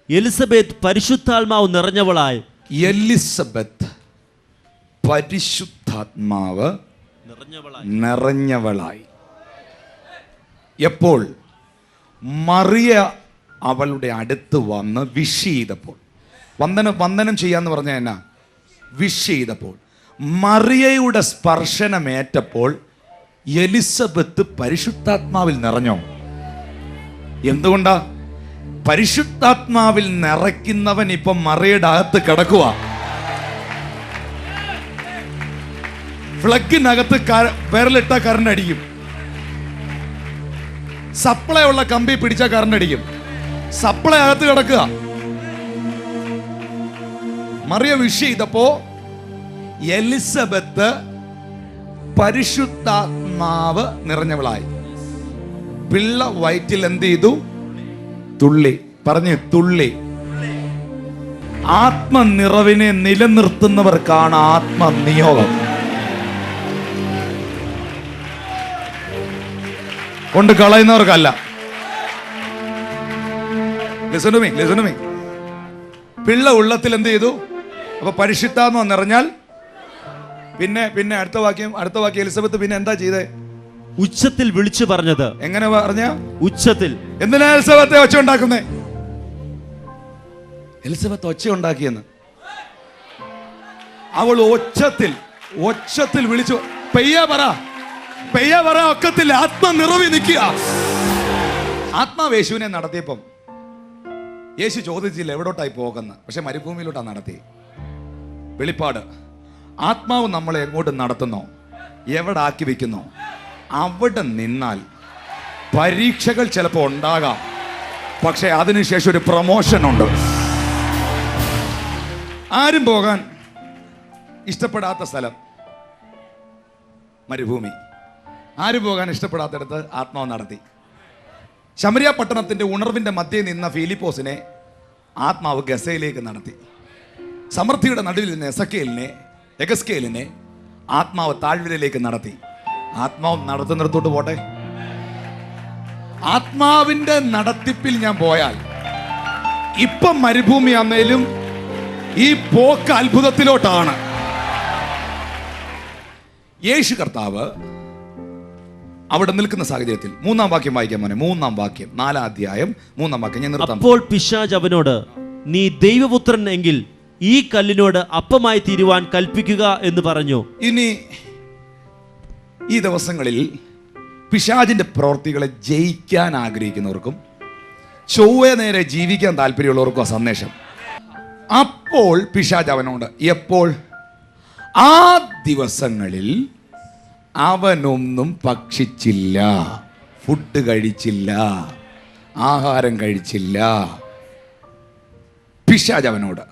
എലിസബത്ത് പരിശുദ്ധാത്മാവ് നിറഞ്ഞവളായി. എലിസബത്ത് പരിശുദ്ധാത്മാവ് നിറഞ്ഞവളായി. എപ്പോൾ? മറിയ അവളുടെ അടുത്ത് വന്ന് വിഷ് ചെയ്തപ്പോൾ. വന്ദനം ചെയ്യാന്ന് പറഞ്ഞാൽ എന്നാ? വിഷ് ചെയ്തപ്പോൾ മറിയയുടെ സ്പർശനമേറ്റപ്പോൾ എലിസബത്ത് പരിശുദ്ധാത്മാവിൽ നിറഞ്ഞോ? എന്തുകൊണ്ടാ? പരിശുദ്ധാത്മാവിൽ നിറയ്ക്കുന്നവൻ ഇപ്പം മറിയയുടെ അകത്ത് കിടക്കുക. ഫ്ലഗിനകത്ത് വിരലിട്ട കറണ്ട് അടിക്കും. സപ്ലൈ ഉള്ള കമ്പി പിടിച്ച കറണ്ട് അടിക്കും. സപ്ലൈ അകത്ത് കിടക്കുക. മറിയ വിഷ് ചെയ്തപ്പോ എലിസബത്ത് പരിശുദ്ധാത്മാവ് നിറഞ്ഞവളായി. പിള്ള വയറ്റിൽ എന്ത് ചെയ്തു? തുള്ളി. പറഞ്ഞു തുള്ളി. ആത്മനിറവിനെ നിലനിർത്തുന്നവർക്കാണ് ആത്മനിയോഗം. കൊണ്ട് കളയുന്നവർക്കല്ല. Listen to me. പിള്ള ഉള്ളത്തിൽ എന്ത് ചെയ്തു? അപ്പൊ പരിശുദ്ധാത്മാവ് നിറഞ്ഞാൽ പിന്നെ അടുത്ത വാക്യം എലിസബത്ത് പിന്നെ എന്താ ചെയ്തേ? ഉച്ചത്തിൽ വിളിച്ചു പറഞ്ഞത്. എങ്ങനെ പറഞ്ഞ? ഉച്ചത്തിൽ. എന്തിനാ എലിസബത്തെ ഒച്ച ഉണ്ടാക്കുന്നേ? എലിസബത്ത് ഒച്ച ഉണ്ടാക്കിയെന്ന്. അവൾ ഒച്ചത്തിൽ വിളിച്ചു. പെയ്യ പറ ഒക്കത്തിൽ ആത്മനിറവി നിൽക്കുക. ആത്മാവ് യേശുവിനെ നടത്തിയപ്പം യേശു ചോദിച്ചില്ല എവിടോട്ടായി പോകുന്ന, പക്ഷെ മരുഭൂമിയിലോട്ടാണ് നടത്തി. വെളിപ്പാട്. ആത്മാവ് നമ്മളെ എങ്ങോട്ട് നടത്തുന്നോ, എവിടെ ആക്കി വെക്കുന്നോ അവിടെ നിന്നാൽ പരീക്ഷകൾ ചിലപ്പോൾ ഉണ്ടാകാം, പക്ഷെ അതിനുശേഷം ഒരു പ്രൊമോഷൻ ഉണ്ട്. ആരും പോകാൻ ഇഷ്ടപ്പെടാത്ത സ്ഥലം മരുഭൂമി. ആരും പോകാൻ ഇഷ്ടപ്പെടാത്തടത്ത് ആത്മാവ് നടത്തി. ശമരിയ പട്ടണത്തിന്റെ ഉണർവിന്റെ മധ്യേ നിന്ന ഫിലിപ്പോസിനെ ആത്മാവ് ഗസയിലേക്ക് നടത്തി. സമൃദ്ധിയുടെ നടുവിൽ നിന്ന് എഗസ്കേലിനെ ആത്മാവ് താഴ്വരയിലേക്ക് നടത്തി. ആത്മാവ് നടത്തുന്നിടത്തോട്ട് പോട്ടെ. ആത്മാവിന്റെ നടത്തിപ്പിൽ ഞാൻ പോയാൽ ഇപ്പം മരുഭൂമി ആന്നേലും ഈ പോക്ക് അത്ഭുതത്തിലോട്ടാണ്. യേശു കർത്താവ് അവിടെ നിൽക്കുന്ന സാഹചര്യത്തിൽ 3-ാം വാക്യം വായിക്കാൻ മോനെ. 3-ാം വാക്യം 4-ാം അധ്യായം 3-ാം വാക്യം ഞാൻ നിർത്താം. അപ്പോൾ പിശാച് അവനോട്, നീ ദൈവപുത്രൻ എങ്കിൽ ഈ കല്ലിനോട് അപ്പമായി തീരുവാൻ കൽപ്പിക്കുക എന്ന് പറഞ്ഞു. ഇനി ഈ ദിവസങ്ങളിൽ പിശാചിന്റെ പ്രവൃത്തികളെ ജയിക്കാൻ ആഗ്രഹിക്കുന്നവർക്കും ചൊവ്വ നേരെ ജീവിക്കാൻ താല്പര്യമുള്ളവർക്കും ആ സന്ദേശം. അപ്പോൾ പിശാച് അവനോട്, എപ്പോൾ? ആ ദിവസങ്ങളിൽ അവനൊന്നും ഭക്ഷിച്ചില്ല, ഫുഡ് കഴിച്ചില്ല, ആഹാരം കഴിച്ചില്ല. പിശാച് അവനോട്,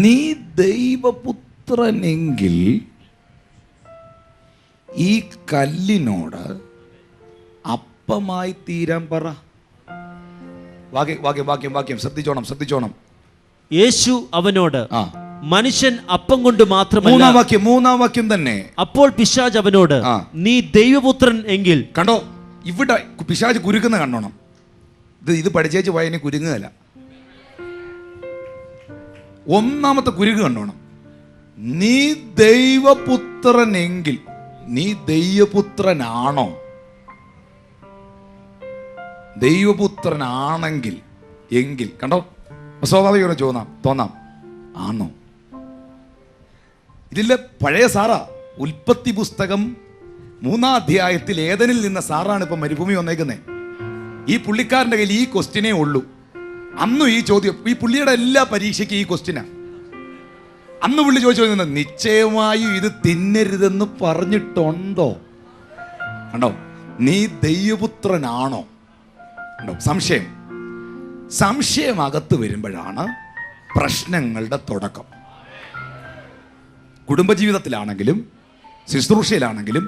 നീ ദൈവപുത്രനെങ്കിൽ ഈ കല്ലിനോട് അപ്പമായി തീരാൻ പറ. വാക്യം ശ്രദ്ധിച്ചോണം. യേശു അവനോട്, മനുഷ്യൻ അപ്പം കൊണ്ട് മാത്രമല്ല. 3-ാം വാക്യം തന്നെ. അപ്പോൾ പിശാച് അവനോട്, നീ ദൈവപുത്രൻ എങ്കിൽ. കണ്ടോ, ഇവിടെ പിശാച് കുരുക്കുന്ന കണ്ടോണം. ഇത് പഠിച്ചേച്ച് പോയ കുരുങ്ങുകയല്ല. 1-ാമത്തെ കുരുക്ക് കണ്ടോണം. നീ ദൈവപുത്രനെങ്കിൽ, നീ ദൈവപുത്രനാണോ? ദൈവപുത്രനാണെങ്കിൽ എങ്കിൽ. കണ്ടോ, സ്വാഭാവികം തോന്നാം ആണോ? ഇതിലെ പഴയ സാറാ. ഉൽപ്പത്തി പുസ്തകം 3-ാം അധ്യായത്തിൽ ഏദനിൽ നിന്ന സാറാണ് ഇപ്പൊ മരുഭൂമി വന്നേക്കുന്നത്. ഈ പുള്ളിക്കാരൻ്റെ കയ്യിൽ ഈ ക്വസ്റ്റ്യനേ ഉള്ളൂ. അന്നും ഈ ചോദ്യം, ഈ പുള്ളിയുടെ എല്ലാ പരീക്ഷയ്ക്കും ഈ ക്വസ്റ്റ്യനാ. അന്ന് പുള്ളി ചോദിച്ചു, നിശ്ചയമായും ഇത് തിന്നരുതെന്ന് പറഞ്ഞിട്ടുണ്ടോ? കണ്ടോ, നീ ദൈവപുത്രനാണോ? കണ്ടോ, സംശയം അകത്ത് വരുമ്പോഴാണ് പ്രശ്നങ്ങളുടെ തുടക്കം. കുടുംബജീവിതത്തിലാണെങ്കിലും, ശുശ്രൂഷയിലാണെങ്കിലും,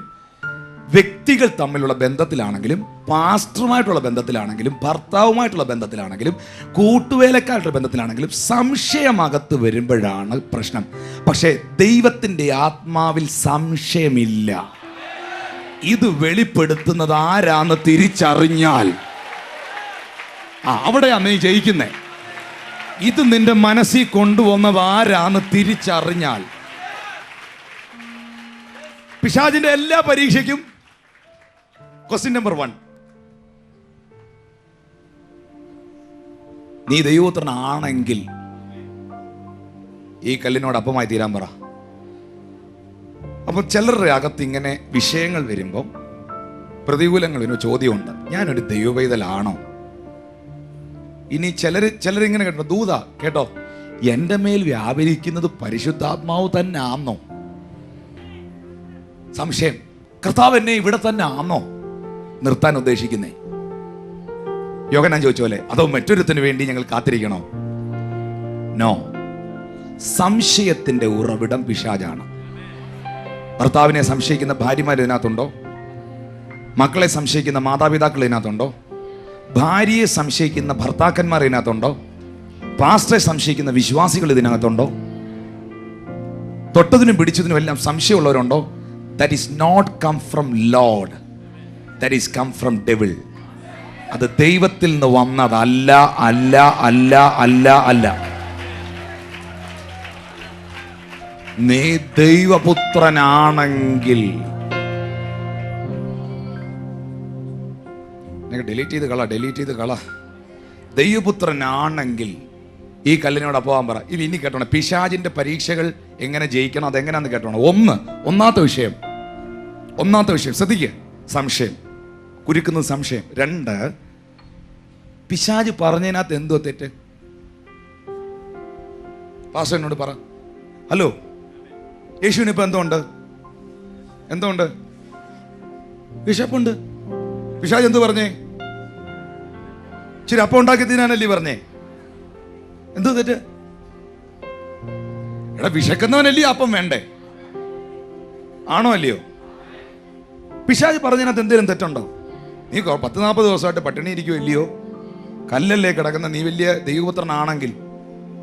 വ്യക്തികൾ തമ്മിലുള്ള ബന്ധത്തിലാണെങ്കിലും, പാസ്റ്ററുമായിട്ടുള്ള ബന്ധത്തിലാണെങ്കിലും, ഭർത്താവുമായിട്ടുള്ള ബന്ധത്തിലാണെങ്കിലും, കൂട്ടുവേലക്കാരുടെ ബന്ധത്തിലാണെങ്കിലും സംശയമകത്ത് വരുമ്പോഴാണ് പ്രശ്നം. പക്ഷേ ദൈവത്തിൻ്റെ ആത്മാവിൽ സംശയമില്ല. ഇത് വെളിപ്പെടുത്തുന്നത് ആരാന്ന് തിരിച്ചറിഞ്ഞാൽ അവിടെയാണ് നീ ജയിക്കുന്നേ. ഇത് നിന്റെ മനസ്സിൽ കൊണ്ടുവന്നത് ആരാന്ന് തിരിച്ചറിഞ്ഞാൽ. പിശാചിന്റെ എല്ലാ പരീക്ഷയ്ക്കും ക്വസ്റ്റ്യൻ നമ്പർ 1, നീ ദൈവപുത്രനാണെങ്കിൽ ഈ കല്ലിനോട് അപ്പമായി തീരാൻ പറ. അപ്പൊ ചിലരുടെ അകത്ത് ഇങ്ങനെ വിഷയങ്ങൾ വരുമ്പോൾ പ്രതികൂലങ്ങളിനോ ചോദ്യമുണ്ട്, ഞാനൊരു ദൈവപൈതലാണോ? ഇനി ചിലരിങ്ങനെ കേട്ടോ, ദൂത കേട്ടോ, എൻ്റെ മേൽ വ്യാപരിക്കുന്നത് പരിശുദ്ധാത്മാവ് തന്നെ ആണോ? സംശയം, കർത്താവ് എന്നെ ഇവിടെ തന്നെ ആണോ നിർത്താൻ ഉദ്ദേശിക്കുന്നേ? യോഹന്നാൻ ചോദിച്ച പോലെ, അതോ മറ്റൊരുത്തിന് വേണ്ടി ഞങ്ങൾ കാത്തിരിക്കണോ? നോ. സംശയത്തിന്റെ ഉറവിടം പിശാചാണ്. ഭർത്താവിനെ സംശയിക്കുന്ന ഭാര്യമാർ ഇതിനകത്തുണ്ടോ? മക്കളെ സംശയിക്കുന്ന മാതാപിതാക്കൾ ഇതിനകത്തുണ്ടോ? ഭാര്യയെ സംശയിക്കുന്ന ഭർത്താക്കന്മാർ ഇതിനകത്തുണ്ടോ? പാസ്റ്ററെ സംശയിക്കുന്ന വിശ്വാസികൾ ഇതിനകത്തുണ്ടോ? തൊട്ടതിനും പിടിച്ചതിനും എല്ലാം സംശയമുള്ളവരുണ്ടോ? That is not come from lord, that is come from devil. അത് ദൈവത്തിൽ നിന്ന് വന്നതല്ല, അല്ല അല്ല അല്ല അല്ല. നീ ദൈവപുത്രനാണെങ്കിൽ ഡിലീറ്റ് ചെയ്ത് കള. ദൈവപുത്രനാണെങ്കിൽ ഈ കല്ലിനോട് പോകാൻ പറ. ഇനി കേട്ടോണം, പിശാചിന്റെ പരീക്ഷകൾ എങ്ങനെ ജയിക്കണം, അതെങ്ങനെയാന്ന് കേട്ടോണം. ഒന്നാമത്തെ വിഷയം ശ്രദ്ധിക്കുക, സംശയം കുരുക്കുന്നത് സംശയം. 2, പിശാച് പറഞ്ഞതിനകത്ത് എന്തോ തെറ്റ്? പാസ്റ്റർ എന്നോട് പറ. ഹലോ, യേശുവിന് ഇപ്പൊ എന്തുണ്ട്? വിശപ്പുണ്ട്. പിശാച് എന്ത് പറഞ്ഞേ? ശരി, അപ്പം ഉണ്ടാക്കി തിന്നാനല്ലേ പറഞ്ഞേ? എന്തോ തെറ്റ്? എടാ, വിശക്കുന്നവനല്ലേ അപ്പം വേണ്ടേ? ആണോ അല്ലയോ? പിശാച് പറഞ്ഞതിനകത്ത് എന്തെങ്കിലും തെറ്റുണ്ടോ? നീ 10-40 ദിവസമായിട്ട് പട്ടിണി ഇരിക്കുമോ ഇല്ലയോ? കല്ലല്ലേ കിടക്കുന്ന നീ വലിയ ദൈവപുത്രനാണെങ്കിൽ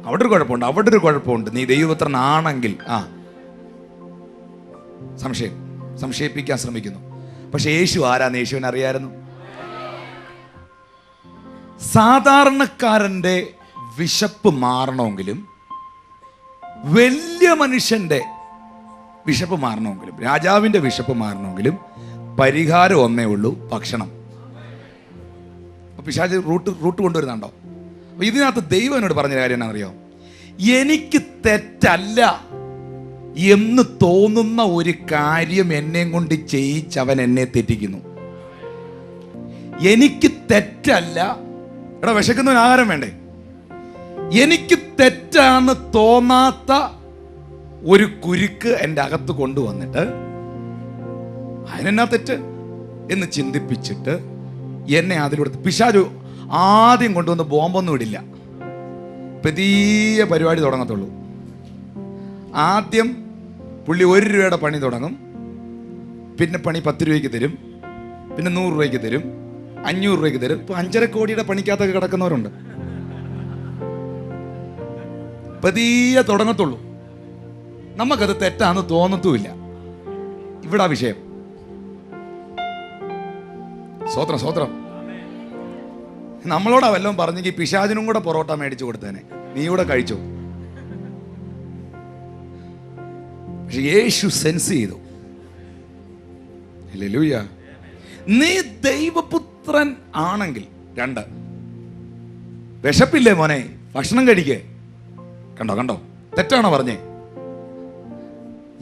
അവിടെ ഒരു കുഴപ്പമുണ്ട്. നീ ദൈവപുത്രനാണെങ്കിൽ സംശയിപ്പിക്കാൻ ശ്രമിക്കുന്നു. പക്ഷെ യേശു ആരാന്ന് യേശുവിന് അറിയായിരുന്നു. സാധാരണക്കാരന്റെ വിശപ്പ് മാറണമെങ്കിലും, വലിയ മനുഷ്യന്റെ വിശപ്പ് മാറണമെങ്കിലും, രാജാവിന്റെ വിശപ്പ് മാറണമെങ്കിലും പരിഹാരം ഒന്നേ ഉള്ളൂ, ഭക്ഷണം. പിശാച് റൂട്ട് കൊണ്ടുവരുന്നുണ്ടോ? അപ്പൊ ഇതിനകത്ത് ദൈവം എന്നോട് പറഞ്ഞ കാര്യം എന്നാണെന്നറിയോ? എനിക്ക് തെറ്റല്ല എന്ന് തോന്നുന്ന ഒരു കാര്യം എന്നെ കൊണ്ട് ചെയ്യിച്ചവൻ എന്നെ തെറ്റിക്കുന്നു. എനിക്ക് തെറ്റല്ല. എടാ, വിശക്കുന്നവന് ആഹാരം വേണ്ടേ? എനിക്ക് തെറ്റാന്ന് തോന്നാത്ത ഒരു കുരുക്ക് എൻ്റെ അകത്ത് കൊണ്ടുവന്നിട്ട് അതിനെന്നാ തെറ്റ് എന്ന് ചിന്തിപ്പിച്ചിട്ട് എന്നെ അതിലൂടെ പിശാചു ആദ്യം കൊണ്ടുവന്ന് ബോംബൊന്നും ഇടില്ല. പുതിയ പരിപാടി തുടങ്ങത്തുള്ളൂ. ആദ്യം പുള്ളി 1 രൂപയുടെ പണി തുടങ്ങും, പിന്നെ പണി 10 രൂപയ്ക്ക് തരും, പിന്നെ 100 രൂപയ്ക്ക് തരും, 500 രൂപയ്ക്ക് തരും. ഇപ്പൊ 5.5 കോടിയുടെ പണിക്കകത്തൊക്കെ കിടക്കുന്നവരുണ്ട്. പതിയെ തുടങ്ങത്തുള്ളൂ. നമുക്കത് തെറ്റാന്ന് തോന്നത്തുമില്ല. ഇവിടെ വിഷയം. സ്വത്രം നമ്മളോടാ വല്ലതും പറഞ്ഞെങ്കിൽ പിശാചിനും കൂടെ പൊറോട്ട മേടിച്ചു കൊടുത്തേനെ, നീ കൂടെ കഴിച്ചോ. പക്ഷെ യേശു സെൻസ് ചെയ്തു. ഹല്ലേലൂയ. നീ ദൈവപുത്രൻ ആണെങ്കിൽ 2, വിശപ്പില്ലേ മോനെ, ഭക്ഷണം കഴിക്കേ. കണ്ടോ കണ്ടോ, തെറ്റാണോ പറഞ്ഞേ?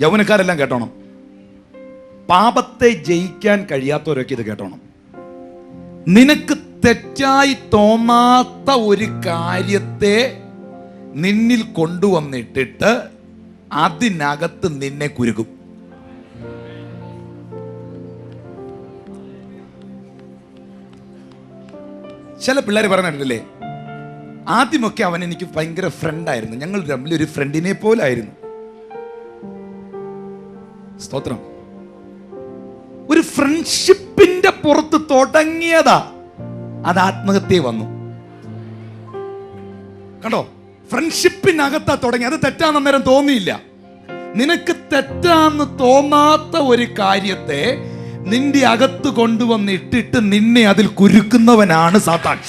യൗവനക്കാരെല്ലാം കേട്ടോണം. പാപത്തെ ജയിക്കാൻ കഴിയാത്തവരൊക്കെ ഇത് കേട്ടോണം. നിനക്ക് തെറ്റായി തോന്നാത്ത ഒരു കാര്യത്തെ നിന്നിൽ കൊണ്ടുവന്നിട്ടിട്ട് അതിനകത്ത് നിന്നെ കുരുക്കും. ചില പിള്ളേർ പറഞ്ഞിട്ടില്ലേ, ആദ്യമൊക്കെ അവൻ എനിക്ക് ഭയങ്കര ഫ്രണ്ടായിരുന്നു, ഞങ്ങൾ തമ്മിൽ ഒരു ഫ്രണ്ടിനെ പോലായിരുന്നു. സ്തോത്രം. ഒരു ഫ്രണ്ട്ഷിപ്പിന്റെ പുറത്ത് തുടങ്ങിയതാ, അത് ആത്മഹത്യ വന്നു. കണ്ടോ, ഫ്രണ്ട്ഷിപ്പിനകത്താ തുടങ്ങി. അത് തെറ്റാന്ന് അന്നേരം തോന്നിയില്ല. നിനക്ക് തെറ്റാന്ന് തോന്നാത്ത ഒരു കാര്യത്തെ നിന്റെ അകത്ത് കൊണ്ടുവന്നിട്ടിട്ട് നിന്നെ അതിൽ കുരുക്കുന്നവനാണ് സാത്താൻ.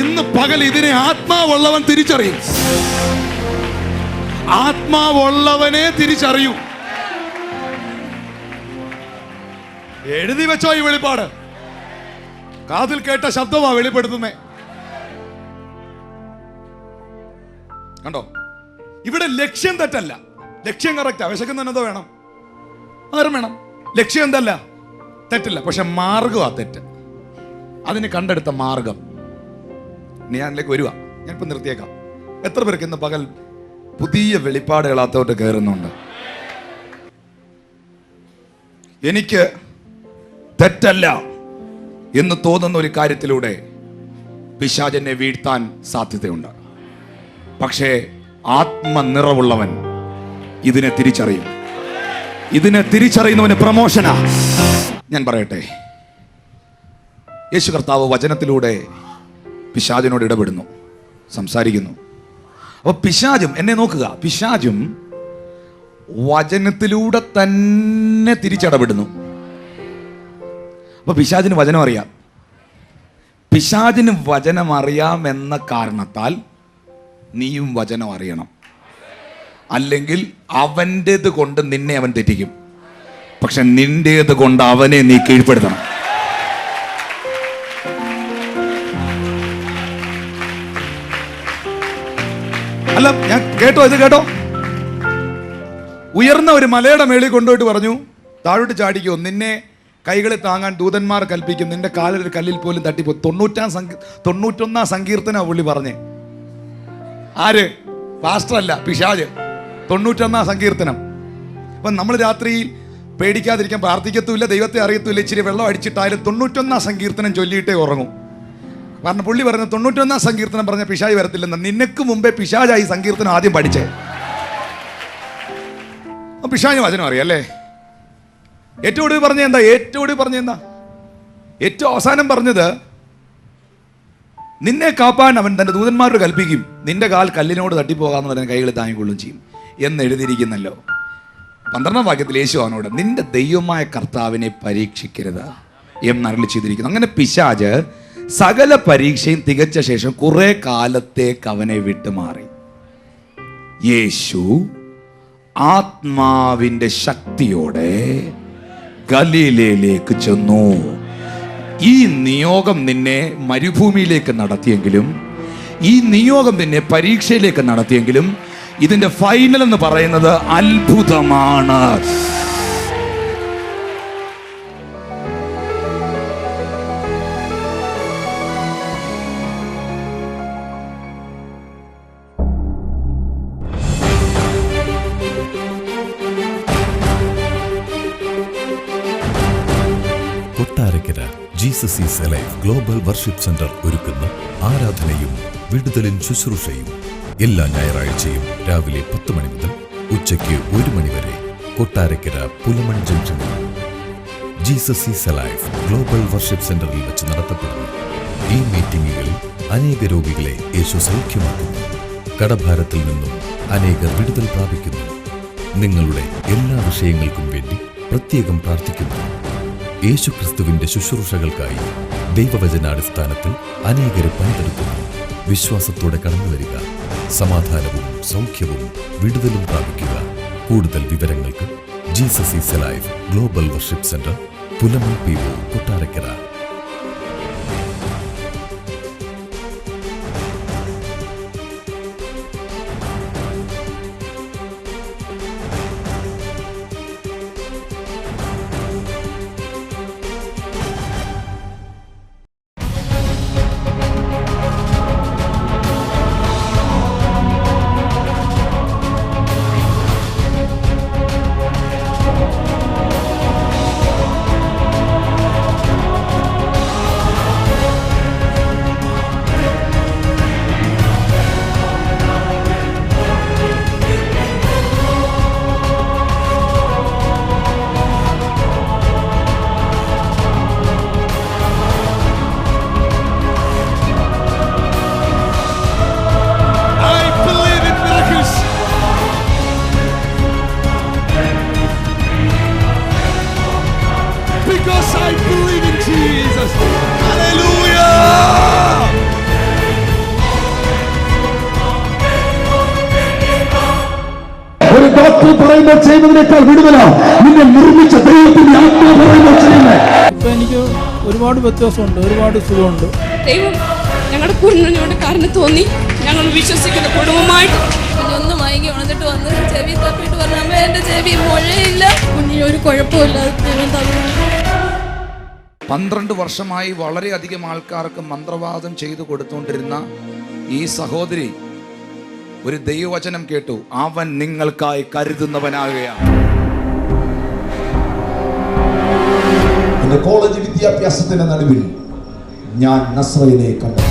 ഇന്ന് പകൽ ഇതിനെ ആത്മാവുള്ളവൻ തിരിച്ചറിയും. ആത്മാവുള്ളവനെ തിരിച്ചറിയൂ. എഴുതി വെച്ചോ ഈ വെളിപ്പാട്. കാതിൽ കേട്ട ശബ്ദമാ വെളിപ്പെടുത്തുന്നേ. കണ്ടോ, ഇവിടെ ലക്ഷ്യം തെറ്റല്ല, ലക്ഷ്യം കറക്റ്റാ. വിശക്കുന്ന എന്തോ വേണം, ആരും വേണം. ലക്ഷ്യം എന്തല്ല, തെറ്റില്ല. പക്ഷെ മാർഗമാ തെറ്റ്. അതിന് കണ്ടെടുത്ത മാർഗം. ഞാനിലേക്ക് വരുക, ഞാനിപ്പോ നിർത്തിയേക്കാം. എത്ര പേർക്ക് ഇന്ന് പകൽ പുതിയ വെളിപ്പാടുകളാത്തോട്ട് കയറുന്നുണ്ട്? എനിക്ക് തെറ്റല്ല എന്ന് തോന്നുന്ന ഒരു കാര്യത്തിലൂടെ പിശാചിനെ വീഴ്ത്താൻ സാധ്യതയുണ്ട്. പക്ഷേ ആത്മനിറവുള്ളവൻ ഇതിനെ തിരിച്ചറിയും. ഇതിനെ തിരിച്ചറിയുന്നവന് പ്രമോഷനാ. ഞാൻ പറയട്ടെ, യേശു കർത്താവ് വചനത്തിലൂടെ പിശാചിനോട് ഇടപെടുന്നു, സംസാരിക്കുന്നു. അപ്പൊ പിശാചും, എന്നെ നോക്കുക, പിശാചും വചനത്തിലൂടെ തന്നെ തിരിച്ചിടപെടുന്നു. അപ്പൊ പിശാചിന് വചനം അറിയാം. പിശാചിന് വചനം അറിയാമെന്ന കാരണത്താൽ നീയും വചനം അറിയണം. അല്ലെങ്കിൽ അവൻ്റേത് കൊണ്ട് നിന്നെ അവൻ തെറ്റിക്കും. പക്ഷെ നിന്റേത് കൊണ്ട് അവനെ നീ കീഴ്പ്പെടുത്തണം. അല്ല, ഞാൻ കേട്ടോ, ഇത് കേട്ടോ. ഉയർന്ന ഒരു മലയുടെ മേളിൽ കൊണ്ടുപോയിട്ട് പറഞ്ഞു, താഴോട്ട് ചാടിക്കോ, നിന്നെ കൈകളിൽ താങ്ങാൻ ദൂതന്മാർ കൽപ്പിക്കും, നിന്റെ കാലിൽ ഒരു കല്ലിൽ പോലും തട്ടിപ്പോ. 91 സങ്കീർത്തന പുള്ളി പറഞ്ഞേ. ആര്? പാസ്റ്ററല്ല, പിശാച്. 91 സങ്കീർത്തനം. അപ്പം നമ്മൾ രാത്രിയിൽ പേടിക്കാതിരിക്കാൻ പ്രാർത്ഥിക്കത്തുമില്ല, ദൈവത്തെ അറിയത്തുമില്ല. ഇച്ചിരി വെള്ളം അടിച്ചിട്ടായാലും 91 സങ്കീർത്തനം ചൊല്ലിയിട്ടേ ഉറങ്ങും. കാരണം പുള്ളി പറഞ്ഞ 91 സങ്കീർത്തനം പറഞ്ഞ പിശാച് വരത്തില്ലെന്ന്. നിനക്ക് മുമ്പേ പിശാചായി സങ്കീർത്തനം ആദ്യം പഠിച്ചേ. പിശാചിന് വചനം അറിയാം അല്ലേ? ഏറ്റവും ഒടുവിൽ പറഞ്ഞ എന്താ? ഏറ്റവും അവസാനം പറഞ്ഞത്, നിന്നെ കാപ്പാൻ അവൻ തന്റെ ദൂതന്മാരോട് കൽപ്പിക്കും, നിന്റെ കാൽ കല്ലിനോട് തട്ടിപ്പോകാന്ന് പറഞ്ഞ കൈകളിൽ താങ്ങിക്കൊള്ളും ചെയ്യും എന്ന് എഴുതിയിരിക്കുന്നല്ലോ. 12 വാക്യത്തിൽ യേശു അവനോട്, നിന്റെ ദൈവമായ കർത്താവിനെ പരീക്ഷിക്കരുത് എന്നരുളി ചെയ്തിരിക്കുന്നു. അങ്ങനെ പിശാച് സകല പരീക്ഷയും തികച്ച ശേഷം കുറെ കാലത്തേക്ക് അവനെ വിട്ടുമാറി. യേശു ആത്മാവിന്റെ ശക്തിയോടെ ഗലീലയിലേക്ക് ചെന്നു. ഈ നിയോഗം നിന്നെ മരുഭൂമിയിലേക്ക് നടത്തിയെങ്കിലും, ഈ നിയോഗം നിന്നെ പരീക്ഷയിലേക്ക് നടത്തിയെങ്കിലും, ഇതിന്റെ ഫൈനൽ എന്ന് പറയുന്നത് അത്ഭുതമാണ്. Kottarakkara Jesus is alive global worship centre ഒരുക്കുന്ന ആരാധനയും വിടുതലിൻ ശുശ്രൂഷയും എല്ലാ ഞായറാഴ്ചയും രാവിലെ 10 മണി മുതൽ ഉച്ചയ്ക്ക് 1 മണി വരെ കൊട്ടാരക്കര പുലമൺ ജംഗ്ഷനിൽ Jesus is alive global worship സെന്ററിൽ വെച്ച് നടത്തപ്പെടുന്നു. ഈ മീറ്റിംഗുകളിൽ അനേക രോഗികളെ യേശു സൗഖ്യമാക്കുന്നു. കടഭാരത്തിൽ നിന്നും അനേകർ വിടുതൽ പ്രാപിക്കുന്നു. നിങ്ങളുടെ എല്ലാ വിഷയങ്ങൾക്കും വേണ്ടി പ്രത്യേകം പ്രാർത്ഥിക്കുന്നു. യേശുക്രിസ്തുവിന്റെ ശുശ്രൂഷകൾക്കായി ദൈവവചനാടിസ്ഥാനത്തിൽ അനേകരെ പണിതെടുക്കുന്നു. വിശ്വാസത്തോടെ കടന്നുവരിക. സമാധാനവും സൗഖ്യവും വിടുതലും പ്രാപിക്കുക. കൂടുതൽ വിവരങ്ങൾക്ക് Jesus is alive global worship centre, Pulamon PO, Kottarakkara. പറയുമ്പോൾ ചെയ്യുന്നതിനേക്കാൾ വിടുതല നിന്നെ നിർമ്മിച്ച ദൈവത്തിന്റെ ആത്മാവ് പറയുമ്പോൾ ചെയ്യുന്നത്. ഇപ്പൊ എനിക്ക് ഒരുപാട് വ്യത്യാസമുണ്ട്, ഒരുപാട് സുഖമുണ്ട്. ദൈവം ഞങ്ങളുടെ കുഞ്ഞിനോട് കാരണം തോന്നി. ഞങ്ങൾ വിശ്വസിക്കുന്ന കുടുംബമായിട്ട് കുഞ്ഞൊന്ന് മയങ്ങി ഉണർന്നിട്ട് വന്ന് ചെവി തപ്പിട്ട് പറഞ്ഞു, അമ്മ എന്റെ ചെവി മുഴയില്ല, കുഞ്ഞിന് ഒരു കുഴപ്പമില്ല, ദൈവം തന്നു. 12 വർഷമായി വളരെയധികം ആൾക്കാർക്ക് മന്ത്രവാദം ചെയ്തു കൊടുത്തുകൊണ്ടിരുന്ന ഈ സഹോദരി ഒരു ദൈവവചനം കേട്ടു. അവൻ നിങ്ങൾക്കായി കരുതുന്നവനാകുകയാണ്. എന്റെ കോളേജ് വിദ്യാഭ്യാസത്തിന്റെ നടുവിൽ ഞാൻ നസ്രയിനെ കണ്ടു.